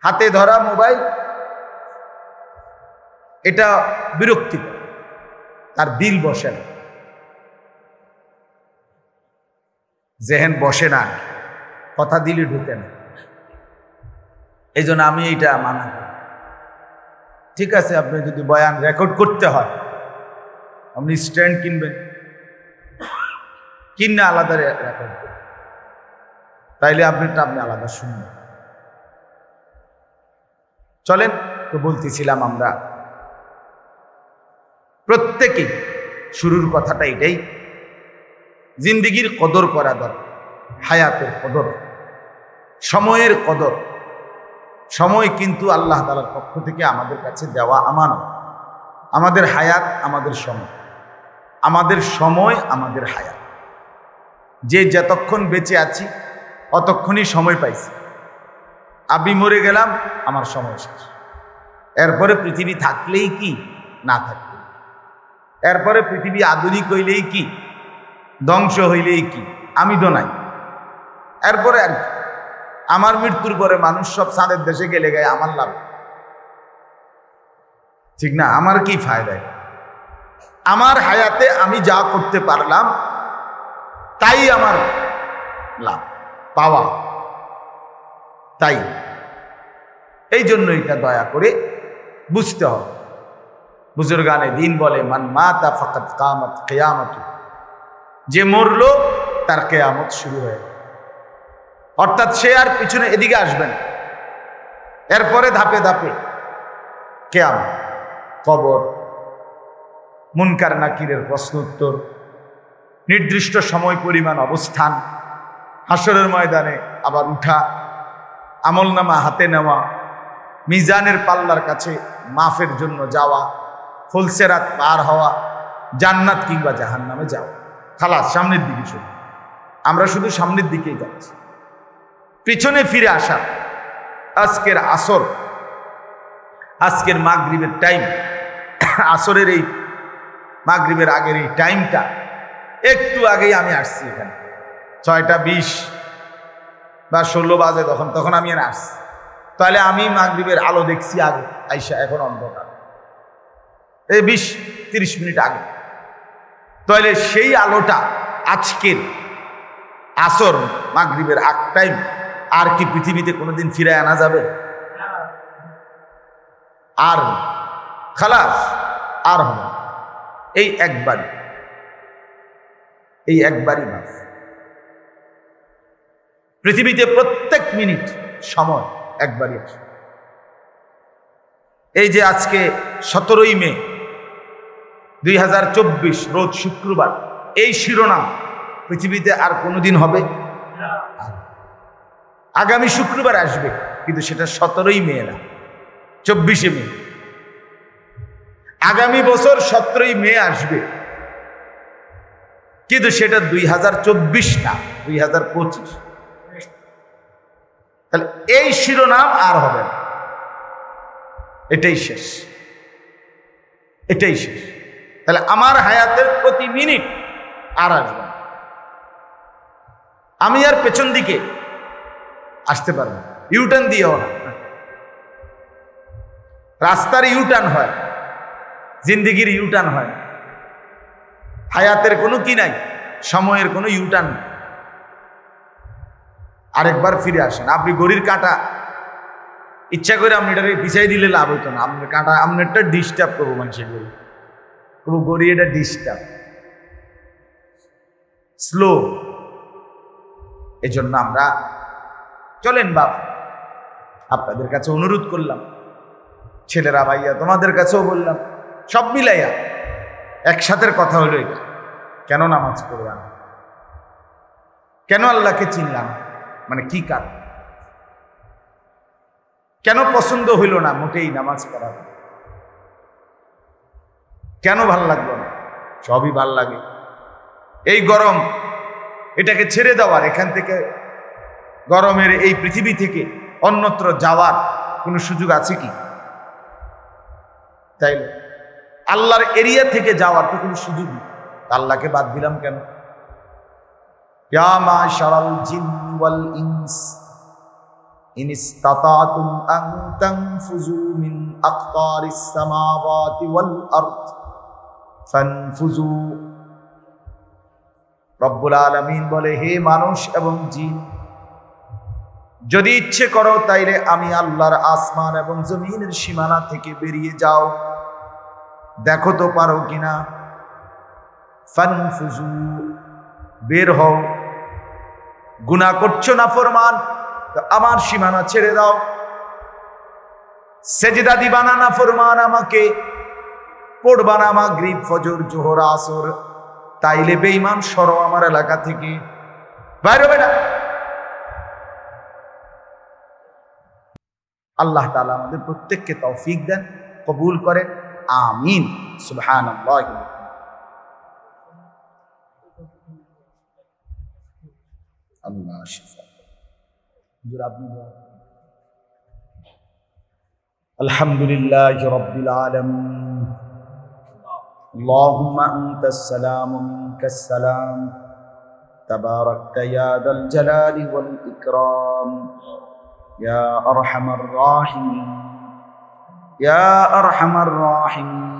হাতে ধরা মোবাইল এটা বিরক্তিকর, তার দিল বসে না, জেহেন বসে না, কথা দিলে ঢুকে না। এই জন্য আমি এইটা মানা করি। ঠিক আছে, আপনি যদি বয়ান রেকর্ড করতে হয় আপনি স্ট্যান্ড কিনবেন, কিনে আলাদা রেকর্ড করবেন, তাইলে আপনি আলাদা শুনবেন। চলেন তো বলতেছিলাম, আমরা প্রত্যেকেই শুরুর কথাটা এটাই, জিন্দিগির কদর করা দরকার, হায়াতের কদর, সময়ের কদর। সময় কিন্তু আল্লাহ তাআলার পক্ষ থেকে আমাদের কাছে দেওয়া আমানত। আমাদের হায়াত আমাদের সময়, আমাদের সময় আমাদের হায়াত। যে যতক্ষণ বেঁচে আছি অতক্ষণই সময় পাইছি। আমি মরে গেলাম, আমার সময় শেষ। এরপরে পৃথিবী থাকলেই কি, না থাকলেই, এরপরে পৃথিবী আধুনিক হইলেই কি, ধ্বংস হইলেই কি, আমি তো নাই। এরপরে আর কি, আমার মৃত্যুর পরে মানুষ সব চাঁদের দেশে গেলে গায়ে আমার লাভ, ঠিক না? আমার কি ফায়দা? আমার হায়াতে আমি যা করতে পারলাম তাই আমার লাভ পাওয়া। তাই এই জন্য এটা দয়া করে বুঝতে হবে। বুজুর্গানে দিন বলে, মান মাতা ফাকাত কামাত কিয়ামতু, যে মরলো তার কিয়ামত শুরু হয়ে গেল। অর্থাৎ সে আর পিছনে এদিকে আসবে না, এরপরে ধাপে ধাপে কিয়ামত, কবর, মুনকার নাকিরের প্রশ্ন উত্তর, নির্দিষ্ট সময় পরিমাণ অবস্থান, হাসরের ময়দানে আবার উঠা, আমলনামা হাতে নেওয়া, মিজানের পাল্লার কাছে মাফের জন্য যাওয়া, ফুলসেরাত পার হওয়া, জান্নাত কিংবা জাহান্নামে যাওয়া। খালাস, সামনের দিকে শুধু, আমরা শুধু সামনের দিকেই যাচ্ছি, পিছনে ফিরে আসা। আজকের আসর, আজকের মাগরিবের টাইম, আসরের এই মাগরিবের আগের এই টাইমটা, একটু আগেই আমি আসছি এখানে, 6টা 20 বা 16 বাজে, তখন আমি এখানে আসছি। তাহলে আমি মাগরিবের আলো দেখছি আগে আইসা, এখন অন্ধকার, এই 20-30 মিনিট আগে। তাহলে সেই আলোটা আজকের আসর মাগরিবের আগ টাইম আর কি পৃথিবীতে কোনোদিন ফিরে আনা যাবে? আর খালাস, আর হবে এই একবারই, এই একবারই বাস। পৃথিবীতে প্রত্যেক মিনিট সময় একবারই আসে। এই যে আজকে 17ই মে 2024, রোজ শুক্রবার, এই শিরোনাম পৃথিবীতে আর কোনোদিন হবে? আগামী শুক্রবার আসবে, কিন্তু সেটা 17ই মে না, 24শে মে। আগামী বছর 17ই মে আসবে, কিন্তু সেটা 2024 না, 2025। তাহলে এই শিরোনাম আর হবে না, এটাই শেষ, এটাই শেষ। তাহলে আমার হায়াতের প্রতি মিনিট আর আসবে না, আমি আর পেছন দিকে আসতে পারবো না, ইউটার্ন দিয়েও না। রাস্তার ইউটার্ন হয়, জিন্দিগির ইউটার্ন হয়, হায়াতের কোনো কি নাই, সময়ের কোনো ইউটার্ন নেই। আরেকবার ফিরে আসেন। আপনি গড়ির কাঁটা ইচ্ছা করে আপনি এটাকে পিছাই দিলে লাভ হইতো না। আপনার কাঁটা আপনারটা ডিস্টার্ব করবো মানুষের গড়ি, করবো গড়ি এটা ডিস্টার্ব স্লো। এই জন্য আমরা চলেন বাপ, আপনাদের কাছে অনুরোধ করলাম, ছেলেরা ভাইয়া তোমাদের কাছেও বললাম, সব মিলাইয়া একসাথে কথা হলো এটা, কেন নামাজ পড়লাম, কেন আল্লাহকে চিনলাম, মানে কি কারণ, কেন পছন্দ হইল না মোটেই নামাজ পড়া, কেন ভাল লাগলো না, সবই ভাল লাগে। এই গরম, এটাকে ছেড়ে দেওয়ার, এখান থেকে গরমের এই পৃথিবী থেকে অন্যত্র যাওয়ার কোনো সুযোগ আছে কি? তাই আল্লাহর এরিয়া থেকে যাওয়ার তো কোনো সুযোগ নেই। আল্লাহকে বাদ দিলাম কেন? ইয়া মাশারাল জিন্নি ওয়াল ইনস ইন ইসতাতাতুম আন তানফুযু মিন আকতারিস সামাওয়াতি ওয়াল আরদ ফানফুযু। রব্বুল আলামিন বলে, হে মানুষ এবং জিন, যদি ইচ্ছে করো তাইলে আমি আল্লাহর আসমান এবং জমিনের সীমানা থেকে বেরিয়ে যাও, দেখো তো পারো কিনা। ফানফুযু, বের হও। গুনাহ করছো না ফরমান, তো আমার সীমানা ছেড়ে দাও। সেজদা দিবানা না ফরমান আমাকে, পড়বা না মাগরিব ফজর জোহর আসর, তাইলে বেঈমান সরো আমার এলাকা থেকে, বাইরে বেটা। আল্লাহ তাআলা আমাদের প্রত্যেককে তৌফিক দেন, কবুল করেন, আমিন। সুবহানাল্লাহ। আল্লাহ শিফা। হুজুর আপনি দোয়া। আলহামদুলিল্লাহি রাব্বিল আলামিন। আল্লাহুম্মা আনতাস সালাম ওয়া মিনকাস সালাম, তাবারাকতা ইয়া যাল জালালি ওয়াল ইকরাম, ইয়া আরহামার রাহিমিন, ইয়া আরহামার রাহিমিন।